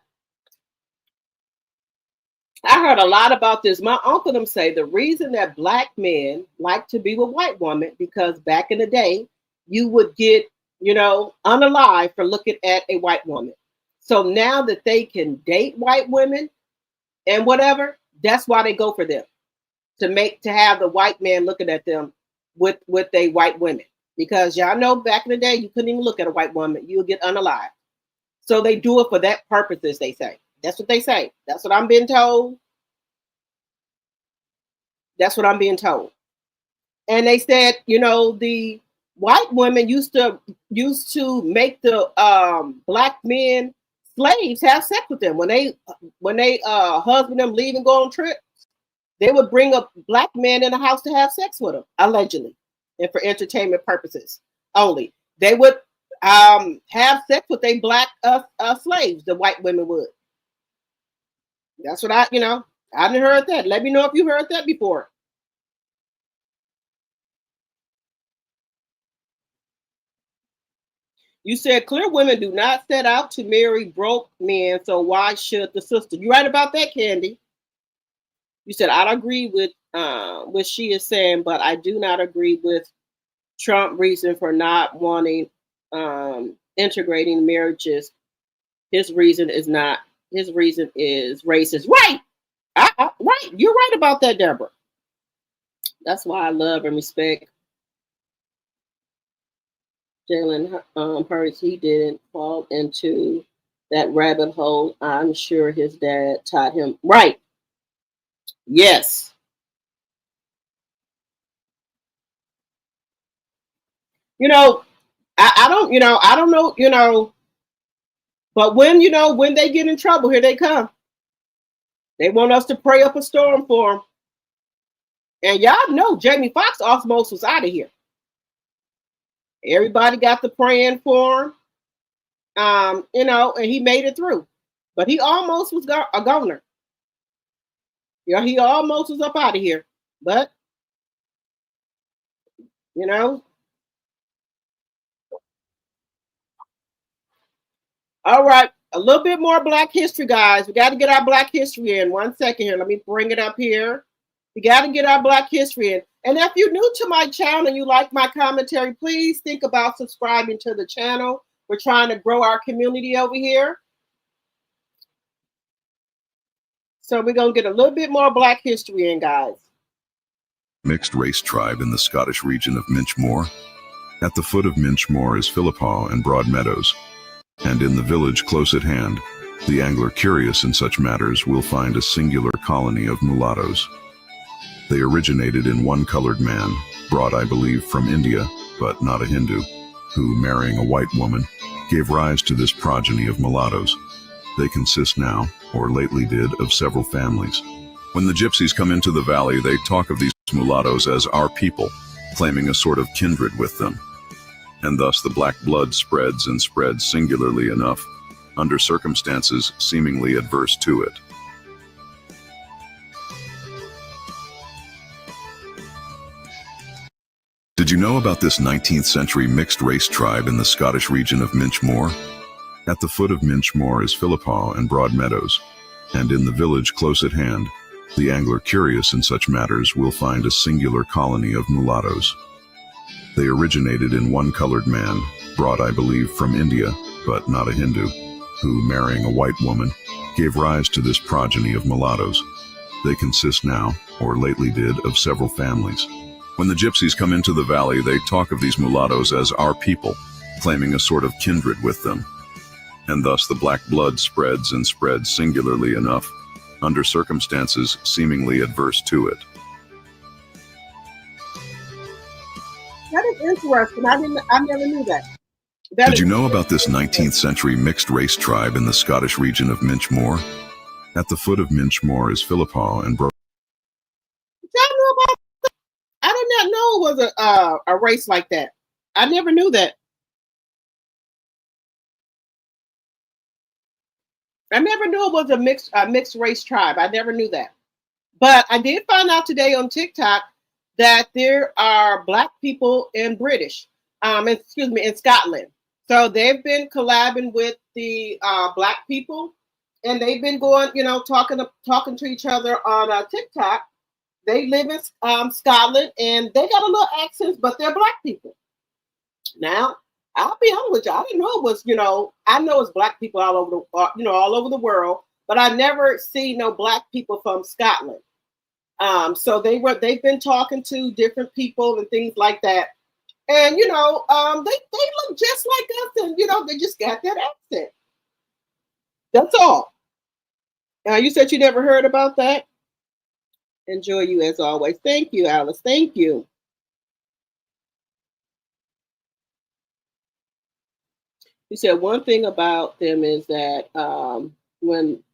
I heard a lot about this. My uncle them say the reason that black men like to be with white women, because back in the day, you would get, unalive for looking at a white woman. So now that they can date white women and whatever, that's why they go for them. To have the white man looking at them with a white women. Because y'all know back in the day, you couldn't even look at a white woman. You would get unalive. So they do it for that purposes, they say. That's what they say. That's what I'm being told. And they said, the white women used to make the black men slaves have sex with them. When they husband them leave and go on trips, they would bring a black man in the house to have sex with them, allegedly, and for entertainment purposes only. They would have sex with a black slaves. The white women would. That's what I didn't heard that. Let me know if you heard that before. You said clear women do not set out to marry broke men, so why should the sister? You right about that, Candy. You said I agree with what she is saying, but I do not agree with Trump's reason for not wanting integrating marriages. His reason is racist. Right. Right. You're right about that, Deborah. That's why I love and respect Jalen Hurts. He didn't fall into that rabbit hole. I'm sure his dad taught him. Right. Yes. I don't know, but when they get in trouble, here they come. They want us to pray up a storm for them. And y'all know Jamie Foxx almost was out of here. Everybody got the praying for him. And he made it through. But he almost was a goner. He almost was up out of here. But, all right. A little bit more Black history, guys. We got to get our Black history in. 1 second here. Let me bring it up here. We got to get our Black history in. And if you're new to my channel and you like my commentary, please think about subscribing to the channel. We're trying to grow our community over here. So we're going to get a little bit more Black history in, guys. Mixed race tribe in the Scottish region of Minchmore. At the foot of Minchmore is Philiphaugh and Broadmeadows. And in the village close at hand, the angler curious in such matters will find a singular colony of mulattoes. They originated in one colored man, brought I believe from India, but not a Hindu, who, marrying a white woman, gave rise to this progeny of mulattoes. They consist now, or lately did, of several families. When the gypsies come into the valley, they talk of these mulattoes as our people, claiming a sort of kindred with them. And thus the black blood spreads and spreads singularly enough, under circumstances seemingly adverse to it. Did you know about this 19th century mixed race tribe in the Scottish region of Minchmore? At the foot of Minchmore is Philiphaugh and Broadmeadows, and in the village close at hand, the angler curious in such matters will find a singular colony of mulattoes. They originated in one colored man, brought I believe from India, but not a Hindu, who, marrying a white woman, gave rise to this progeny of mulattoes. They consist now, or lately did, of several families. When the gypsies come into the valley, they talk of these mulattoes as our people, claiming a sort of kindred with them. And thus the black blood spreads and spreads singularly enough, under circumstances seemingly adverse to it. That is interesting. I never knew that. Did you know about this 19th century mixed race tribe in the Scottish region of Minchmore? At the foot of Minchmore is Philiphaugh and I did not know it was a race like that. I never knew that. I never knew it was a mixed race tribe. I never knew that. But I did find out today on TikTok that there are Black people in in Scotland. So they've been collabing with the Black people, and they've been going, talking to each other on TikTok. They live in Scotland, and they got a little accent, but they're Black people. Now, I'll be honest with you, I didn't know it was, I know it's Black people all over the world, but I never see no Black people from Scotland. So they've been talking to different people and things like that, and they look just like us, and they just got that accent. That's all. You said you never heard about that. Enjoy you as always. Thank you, Alice. Thank you. You said one thing about them is that when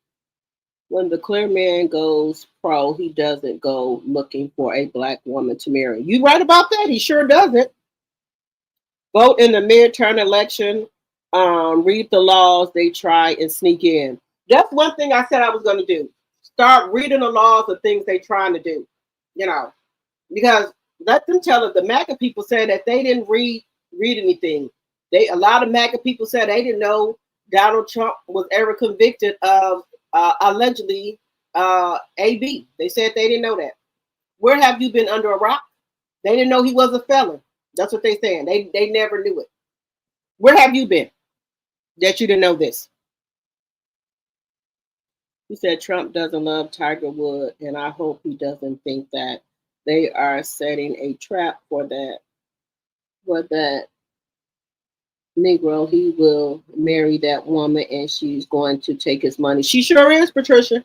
the clear man goes pro, he doesn't go looking for a Black woman to marry. You right about that? He sure doesn't. Vote in the midterm election. Read the laws. They try and sneak in. That's one thing I said I was going to do. Start reading the laws of things they're trying to do, because let them tell it. The MAGA people said that they didn't read anything. A lot of MAGA people said they didn't know Donald Trump was ever convicted of allegedly AB. They said they didn't know that. Where have you been under a rock? They didn't know he was a felon. That's what they're saying. They never knew it. Where have you been that you didn't know this? He said Trump doesn't love Tiger Woods, and I hope he doesn't think that they are setting a trap for that Negro. He will marry that woman, and she's going to take his money. She sure is, Patricia.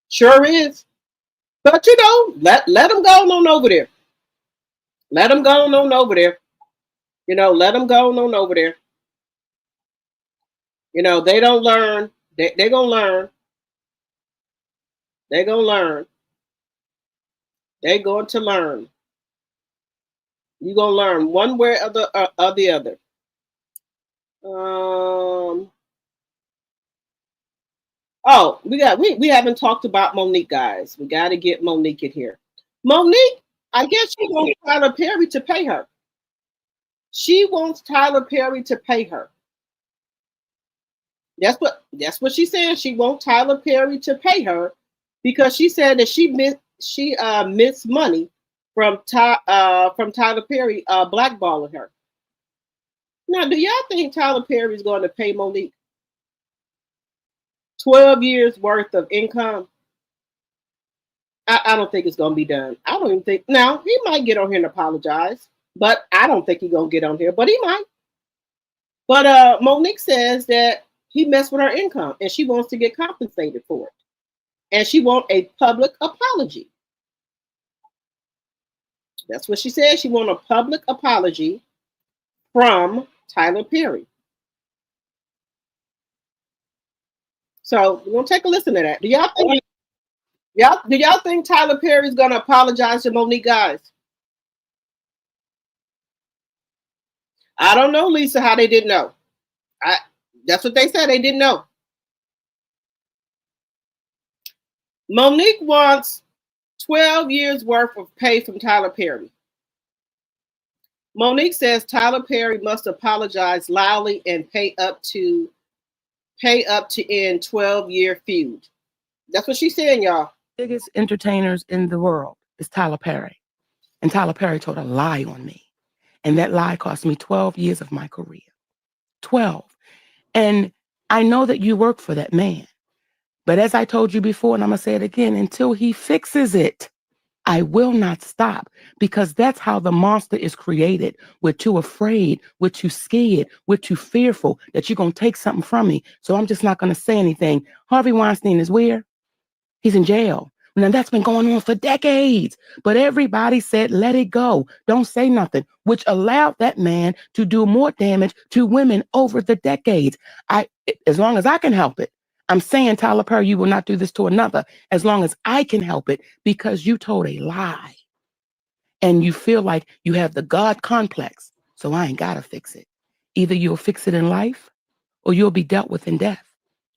Sure is. But let him go on over there. Let him go on over there. Let him go on over there. They don't learn. They're gonna learn. They're going to learn. They're going to learn. You're going to learn one way or the other. We haven't talked about Monique, guys. We got to get Monique in here. Monique, I guess she wants Tyler Perry to pay her. She wants Tyler Perry to pay her. That's what she said. She wants Tyler Perry to pay her, because she said that she missed money from Tyler Perry blackballing her. Now, do y'all think Tyler Perry is going to pay Monique 12 years worth of income? I don't think it's going to be done. I don't even think. Now, he might get on here and apologize, but I don't think he's going to get on here, but he might. But Monique says that he messed with her income, and she wants to get compensated for it. And she wants a public apology. That's what she said. She wants a public apology from Tyler Perry. So we're gonna take a listen to that. Do y'all think Tyler Perry's gonna apologize to Monique, guys? I don't know, Lisa, how they didn't know. That's what they said. They didn't know. Monique wants 12 years worth of pay from Tyler Perry. Monique says Tyler Perry must apologize loudly and pay up to end 12-year feud. That's what she's saying, y'all. Biggest entertainers in the world is Tyler Perry. And Tyler Perry told a lie on me. And that lie cost me 12 years of my career. 12. And I know that you work for that man. But as I told you before, and I'm going to say it again, until he fixes it, I will not stop, because that's how the monster is created. We're too afraid, we're too scared, we're too fearful that you're going to take something from me. So I'm just not going to say anything. Harvey Weinstein is where? He's in jail. Now that's been going on for decades, but everybody said, let it go. Don't say nothing, which allowed that man to do more damage to women over the decades. As long as I can help it, I'm saying, Tyler Perry, you will not do this to another as long as I can help it, because you told a lie and you feel like you have the God complex. So I ain't got to fix it. Either you'll fix it in life or you'll be dealt with in death.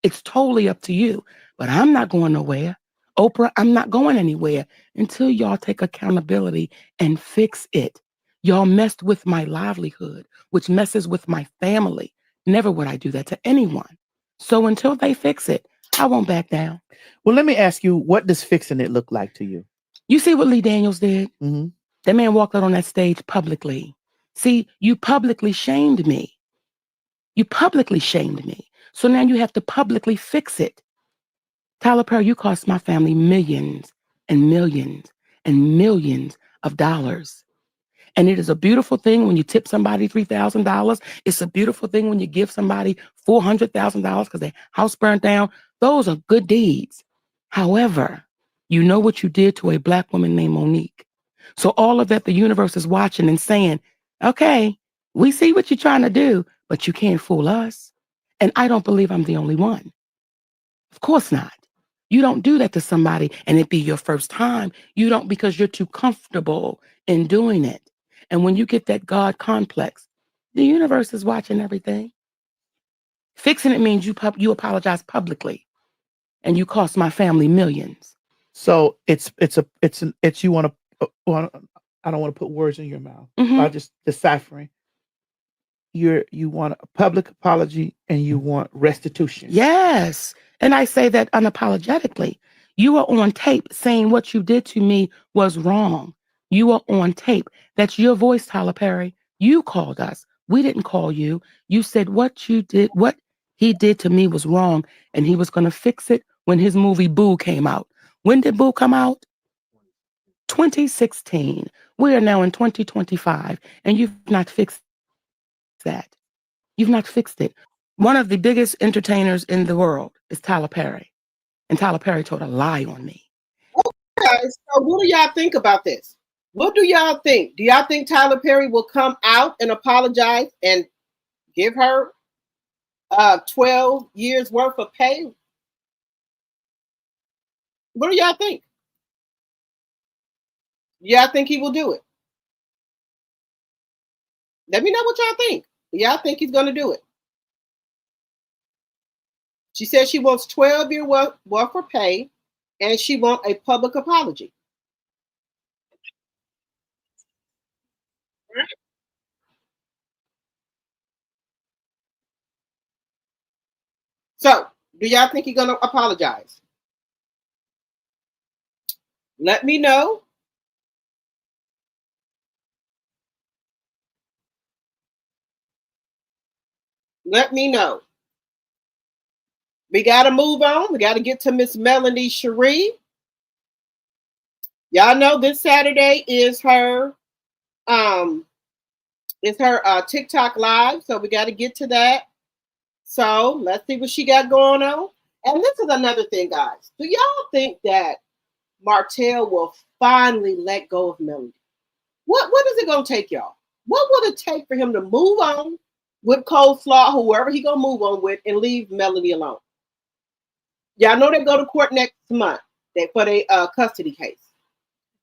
It's totally up to you, but I'm not going nowhere. Oprah, I'm not going anywhere until y'all take accountability and fix it. Y'all messed with my livelihood, which messes with my family. Never would I do that to anyone. So until they fix it, I won't back down. Well, let me ask you, what does fixing it look like to you? You see what Lee Daniels did? Mm-hmm. That man walked out on that stage publicly. See, you publicly shamed me. You publicly shamed me. So now you have to publicly fix it. Tyler Perry, you cost my family millions and millions and millions of dollars. And it is a beautiful thing when you tip somebody $3,000. It's a beautiful thing when you give somebody $400,000 because their house burned down. Those are good deeds. However, you know what you did to a Black woman named Monique. So all of that, the universe is watching and saying, okay, we see what you're trying to do, but you can't fool us. And I don't believe I'm the only one. Of course not. You don't do that to somebody and it be your first time. You don't, because you're too comfortable in doing it. And when you get that God complex, the universe is watching everything. Fixing it means you apologize publicly, and you cost my family millions. So it's you want to. I don't want to put words in your mouth. Mm-hmm. I'm just deciphering. You want a public apology and you want restitution. Yes, and I say that unapologetically. You are on tape saying what you did to me was wrong. You are on tape. That's your voice, Tyler Perry. You called us. We didn't call you. You said what he did to me was wrong, and he was going to fix it when his movie Boo came out. When did Boo come out? 2016. We are now in 2025, and you've not fixed that. You've not fixed it. One of the biggest entertainers in the world is Tyler Perry, and Tyler Perry told a lie on me. Okay, so what do y'all think about this? What do y'all think? Do y'all think Tyler Perry will come out and apologize and give her 12 years worth of pay? What do y'all think? Y'all think he will do it? Let me know what y'all think. Y'all think he's going to do it? She says she wants 12 years worth of pay, and she wants a public apology. So, do y'all think he's going to apologize? Let me know. Let me know. We got to move on. We got to get to Miss Melanie Sheree. Y'all know this Saturday is her TikTok live. So we got to get to that. So let's see what she got going on. And this is another thing, guys. Do y'all think that Martell will finally let go of Melody? What is it going to take, y'all? What will it take for him to move on with Coleslaw, whoever he going to move on with, and leave Melody alone? Y'all know they go to court next month for their custody case.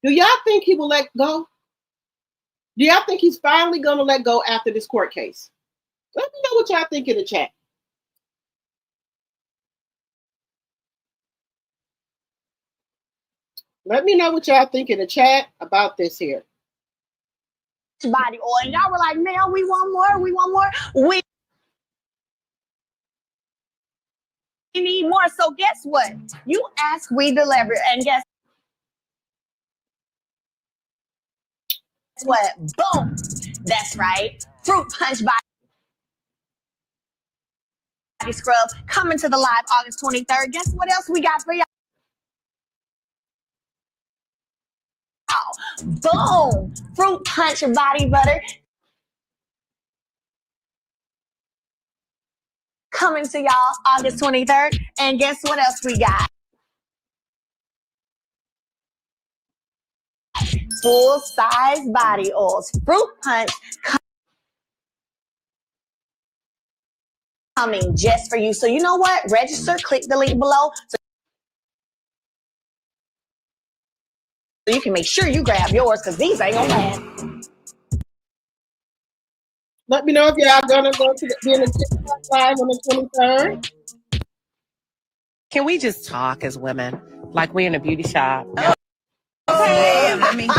Do y'all think he will let go? Do y'all think he's finally going to let go after this court case? Let me know what y'all think in the chat. Let me know what y'all think in the chat about this here. Body oil, and y'all were like, man, we want more, we want more. We need more. So guess what? You ask, we deliver, and guess what? Boom. That's right. Fruit Punch Body Scrub coming to the live August 23rd. Guess what else we got for y'all? Boom! Fruit Punch Body Butter coming to y'all August 23rd. And guess what else we got? Full size body oils. Fruit Punch coming just for you. So you know what? Register, click the link below so you can make sure you grab yours, because these ain't gonna last. Let me know if y'all gonna go to be in the TikTok live on the 23rd. Can we just talk as women like we're in a beauty shop? Okay. I mean,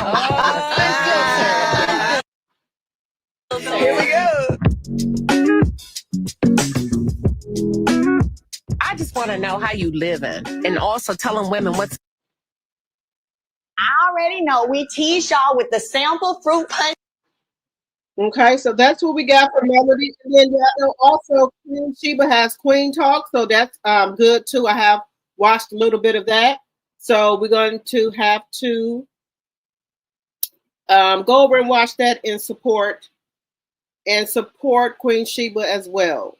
here we go. I just want to know how you living, and also telling women what's. I already know. We tease y'all with the sample Fruit Punch. Okay, so that's what we got for Melody. And then also Queen Sheba has Queen Talk, so that's good too. I have watched a little bit of that. So we're going to have to go over and watch that and support Queen Sheba as well.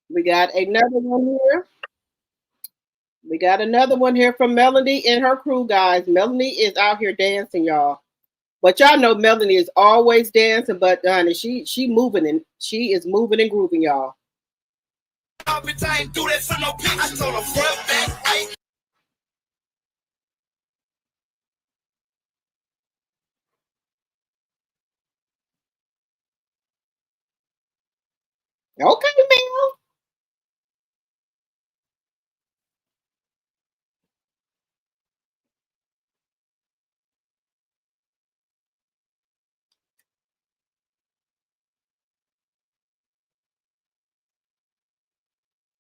We got another one here. We got another one here from Melody and her crew, guys. Melody is out here dancing, y'all. But y'all know Melody is always dancing, but honey, she moving and she is moving and grooving, y'all. Okay, Mel.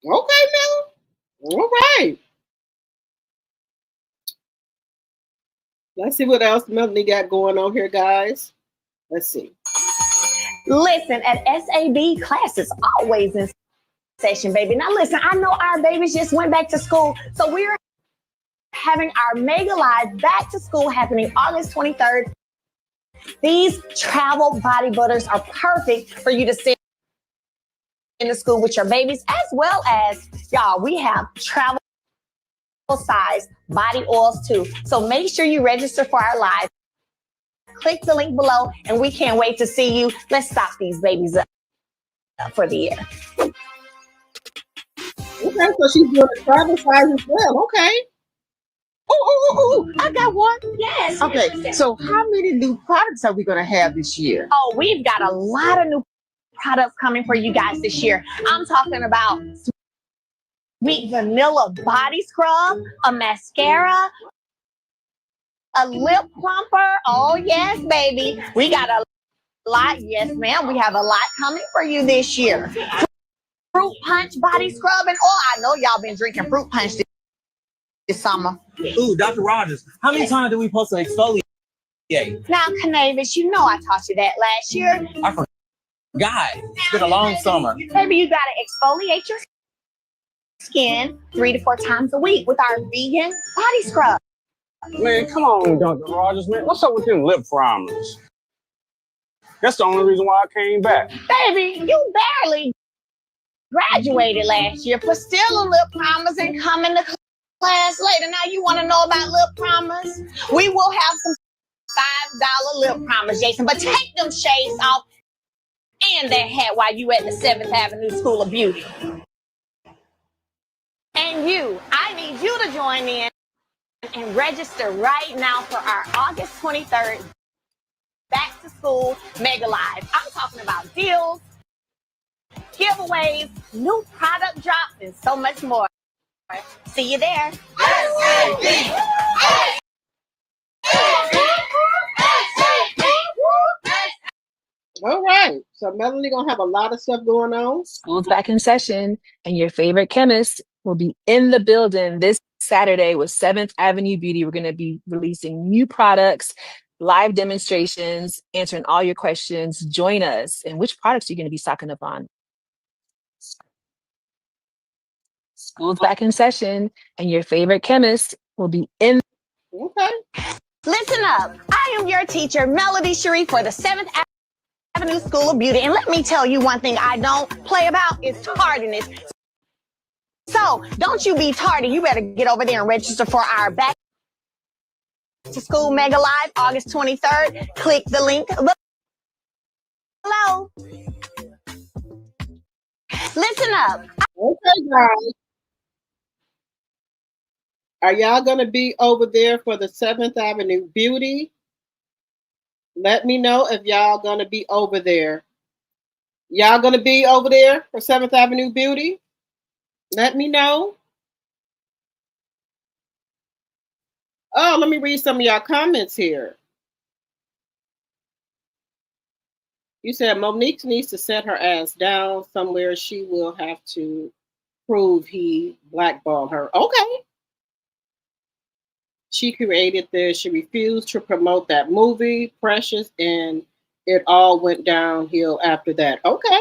Okay, Mel. All right. Let's see what else Melody got going on here, guys. Let's see. Listen, at SAB, class is always in session, baby. Now listen, I know our babies just went back to school, so we're having our Mega Live back to school happening August 23rd. These travel body butters are perfect for you to send in the school with your babies, as well as, y'all, we have travel size body oils too. So make sure you register for our live. Click the link below, and we can't wait to see you. Let's stop these babies up for the year. Okay, so she's doing a travel size as well. Okay. Oh, I got one. Yes. Okay, so how many new products are we going to have this year? Oh, we've got a lot of new products coming for you guys this year. I'm talking about sweet vanilla body scrub, a mascara, a lip plumper. Oh, yes, baby. We got a lot. Yes, ma'am. We have a lot coming for you this year. Fruit Punch body scrub and oil. I know y'all been drinking Fruit Punch this summer. Ooh, Dr. Rogers, how many times do we supposed to exfoliate? Now, Canavis, you know I taught you that last year. I forgot. It's been a long summer. Baby, you got to exfoliate your skin 3 to 4 times a week with our vegan body scrub. Man, come on, Dr. Rogers, man. What's up with them lip primers? That's the only reason why I came back. Baby, you barely graduated last year, but still in lip primers and coming to class later. Now you want to know about lip primers? We will have some $5 lip primers, Jason, but take them shades off and that hat while you at the 7th Avenue School of Beauty. And And you, I need you to join in and register right now for our August 23rd Back to School Mega Live. I'm talking about deals, giveaways, new product drops, and so much more. See you there. All right. So Melanie gonna have a lot of stuff going on. School's back in session, and your favorite chemist will be in the building this Saturday with 7th Avenue Beauty. We're going to be releasing new products, live demonstrations, answering all your questions. Join us. And which products are you going to be stocking up on? School's back in session, and your favorite chemist will be in. Okay. Listen up. I am your teacher, Melody Sheree, for the 7th Avenue School of Beauty. And let me tell you one thing I don't play about is tardiness. So don't you be tardy. You better get over there and register for our Back to School Mega Live, August 23rd. Click the link below. Listen up. Okay, guys. Are y'all going to be over there for the 7th Avenue Beauty? Let me know if y'all going to be over there. Y'all going to be over there for 7th Avenue Beauty? Let me know. Oh, let me read some of y'all comments here. You said Monique needs to set her ass down somewhere. She will have to prove he blackballed her. Okay. She created this. She refused to promote that movie, Precious, and it all went downhill after that. Okay.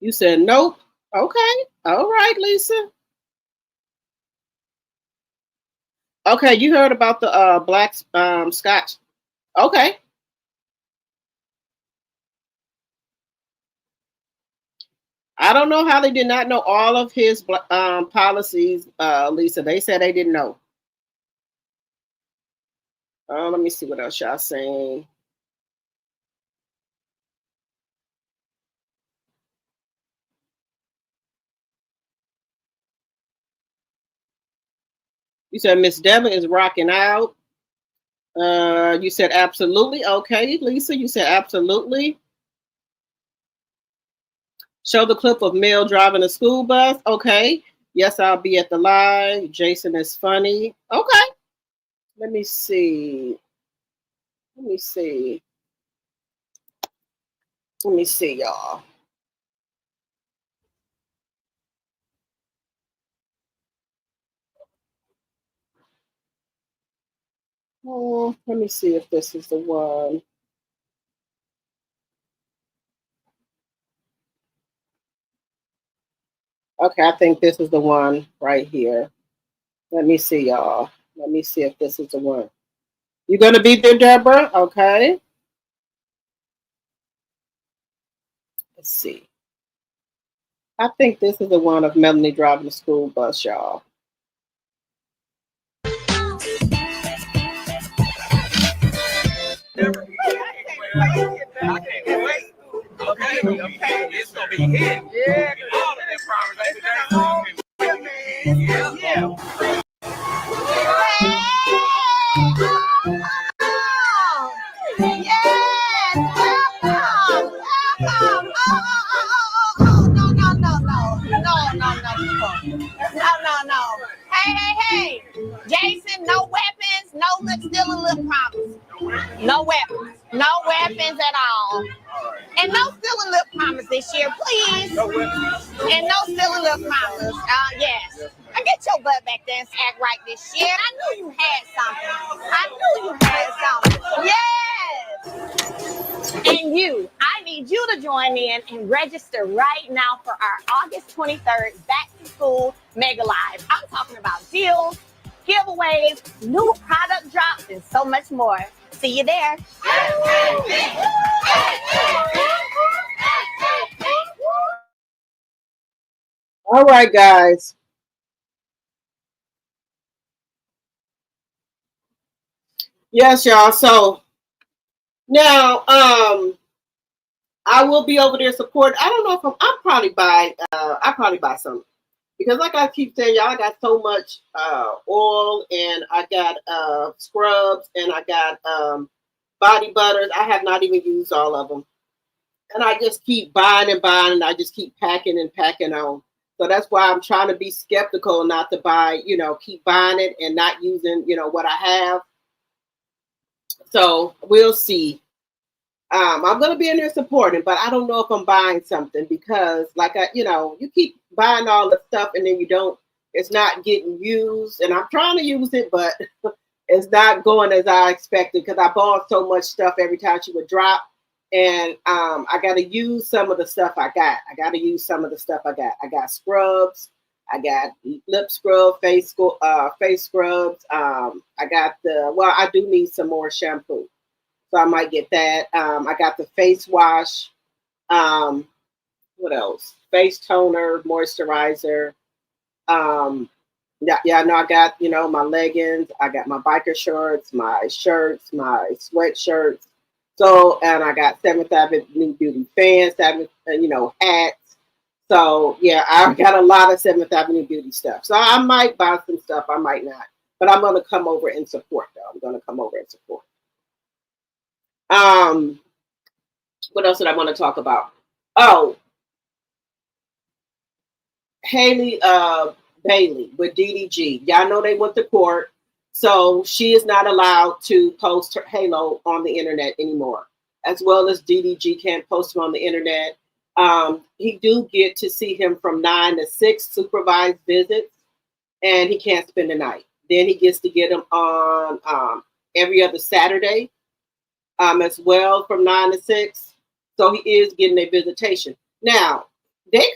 You said nope. Okay. All right, Lisa. Okay, you heard about the black Scotch. Okay. I don't know how they did not know all of his policies, Lisa. They said they didn't know. Let me see what else y'all saying. You said Miss Devin is rocking out. You said absolutely. Okay, Lisa, you said absolutely. Show the clip of Mel driving a school bus. Okay. Yes, I'll be at the live. Jason is funny. Okay. Let me see. Let me see, y'all. Oh, let me see if this is the one. Okay, I think this is the one right here. Let me see, y'all. Let me see if this is the one. You gonna be there, Deborah? Okay. Let's see. I think this is the one of Melanie driving the school bus, y'all. Okay, it's gonna be hit. Yeah, all of this promise. Yeah. No. Hey. Jason, no weapons, no lip stealing lip promise. No weapons. No weapons at all. And no stealing lip promise this year, please. And no stealing lip promise. Yes. Now get your butt back there and act right this year. I knew you had something. Yes. And you, I need you to join in and register right now for our August 23rd Back to School Mega Live. I'm talking about deals, giveaways, new product drops, and so much more. See you there. All right, guys. Yes, y'all. So now, I will be over there support. I don't know if I'll probably buy some. Because like I keep saying, y'all, I got so much oil, and I got scrubs, and I got body butters. I have not even used all of them. And I just keep buying and buying, and I just keep packing and packing on. So that's why I'm trying to be skeptical not to buy, keep buying it and not using, what I have. So we'll see. I'm going to be in there supporting, but I don't know if I'm buying something because you keep buying all the stuff and then it's not getting used. And I'm trying to use it, but it's not going as I expected because I bought so much stuff every time she would drop. And I got to use some of the stuff I got. I got scrubs. I got lip scrub, face scrubs. I do need some more shampoo. So I might get that. I got the face wash. What else? Face toner, moisturizer. I got, my leggings. I got my biker shorts, my sweatshirts. So, and I got 7th Avenue Beauty fans, hats. So, yeah, I've got a lot of 7th Avenue Beauty stuff. So I might buy some stuff. I might not. But I'm going to come over and support, though. What else did I want to talk about? Oh, Haley Bailey with DDG. Y'all know they went to court. So she is not allowed to post her Halo on the internet anymore, as well as DDG can't post him on the internet. He do get to see him from 9 to 6 supervised visits, and he can't spend the night. Then he gets to get him on every other Saturday as well from 9 to 6. So he is getting a visitation. Now, this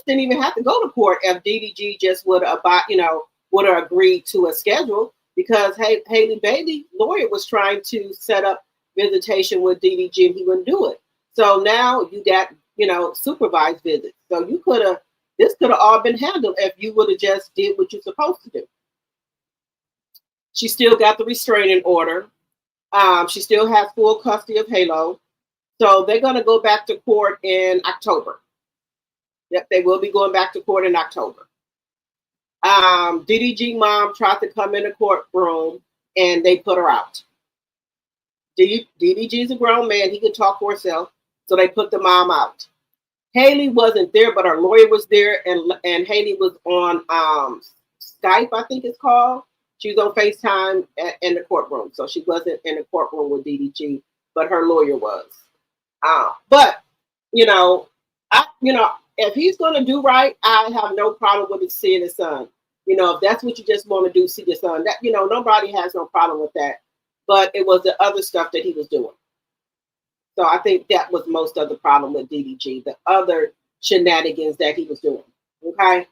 didn't even have to go to court if DDG just would have agreed to a schedule, because Haley Bailey lawyer was trying to set up visitation with DDG and he wouldn't do it. So now you got, supervised visits. So this could have all been handled if you would have just did what you're supposed to do. She still got the restraining order. She still has full custody of Halo. So they're going to go back to court in October. Yep, they will be going back to court in October. DDG mom tried to come in the courtroom and they put her out. DDG is a grown man. He can talk for himself. So they put the mom out. Haley wasn't there, but her lawyer was there. And Haley was on Skype, I think it's called. She was on FaceTime in the courtroom. So she wasn't in the courtroom with DDG, but her lawyer was. If he's going to do right, I have no problem with seeing his son. If that's what you just want to do, see your son. That nobody has no problem with that. But it was the other stuff that he was doing. So I think that was most of the problem with DDG, the other shenanigans that he was doing. Okay,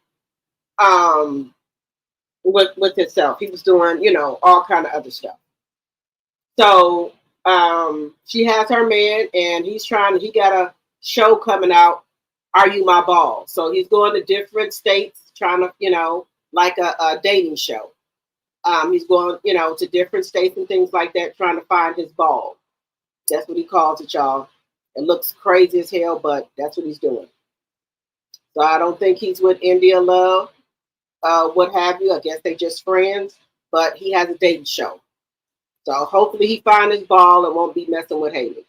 with himself, he was doing all kind of other stuff. So she has her man, and he got a show coming out. Are You My Ball? So he's going to different states trying to, like a dating show. He's going, to different states and things like that, trying to find his ball. That's what he calls it, y'all. It looks crazy as hell, but that's what he's doing. So I don't think he's with India Love, what have you. I guess they just friends, but he has a dating show. So hopefully he finds his ball and won't be messing with Haley.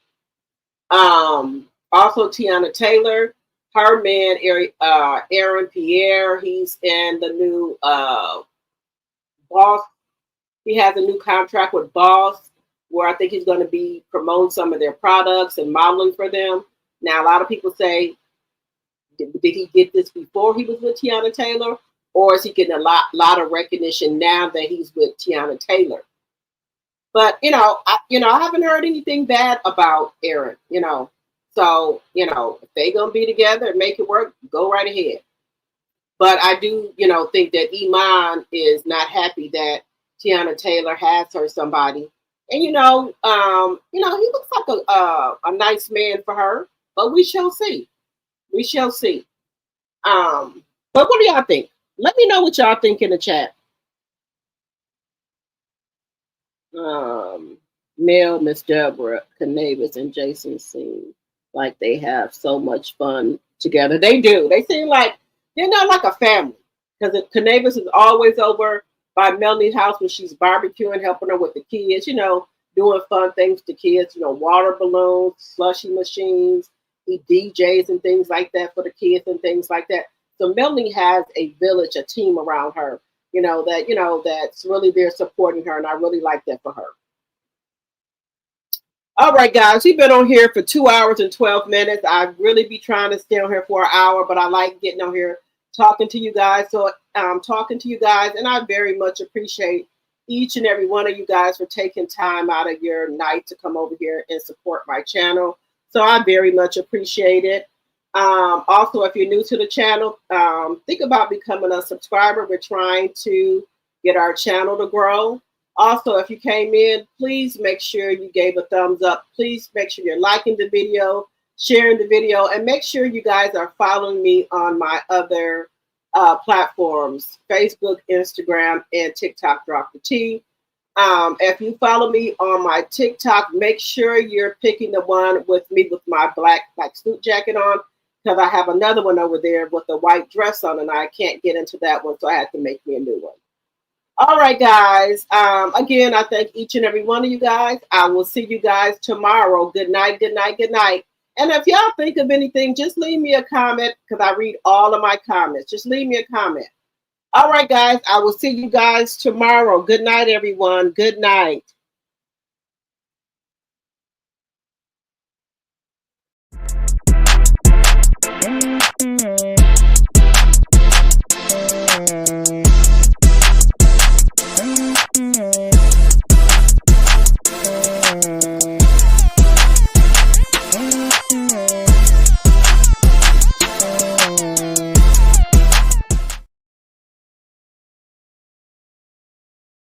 Also, Tiana Taylor. Her man, Aaron Pierre, he's in the new Boss. He has a new contract with Boss, where I think he's going to be promoting some of their products and modeling for them. Now, a lot of people say, did he get this before he was with Tiana Taylor? Or is he getting a lot of recognition now that he's with Tiana Taylor? But, I haven't heard anything bad about Aaron, So, if they're going to be together and make it work, go right ahead. But I do, think that Iman is not happy that Tiana Taylor has her somebody. And, he looks like a nice man for her, but we shall see. We shall see. But what do y'all think? Let me know what y'all think in the chat. Mel, Miss Deborah, Canavis, and Jason seem like they have so much fun together. They do. They seem like they're not like a family. because Canavis is always over by Melanie's house when she's barbecuing, helping her with the kids, you know, doing fun things to kids, you know, water balloons, slushy machines, DJs and things like that for the kids and things like that. So Melanie has a village, a team around her, that's really there supporting her, and I really like that for her. All right, guys, we've been on here for 2 hours and 12 minutes. I'd really be trying to stay on here for an hour, but I like getting on here talking to you guys. So I'm talking to you guys, and I very much appreciate each and every one of you guys for taking time out of your night to come over here and support my channel. So I very much appreciate it. Also, if you're new to the channel, think about becoming a subscriber. We're trying to get our channel to grow. Also, if you came in, please make sure you gave a thumbs up. Please make sure you're liking the video, sharing the video, and make sure you guys are following me on my other platforms, Facebook, Instagram, and TikTok, Drop the T. If you follow me on my TikTok, make sure you're picking the one with me with my black suit jacket on, because I have another one over there with a white dress on, and I can't get into that one, so I have to make me a new one. All right, guys. Again, I thank each and every one of you guys. I will see you guys tomorrow. Good night, good night, good night. And if y'all think of anything, just leave me a comment, because I read all of my comments. Just leave me a comment. All right, guys. I will see you guys tomorrow. Good night, everyone. Good night.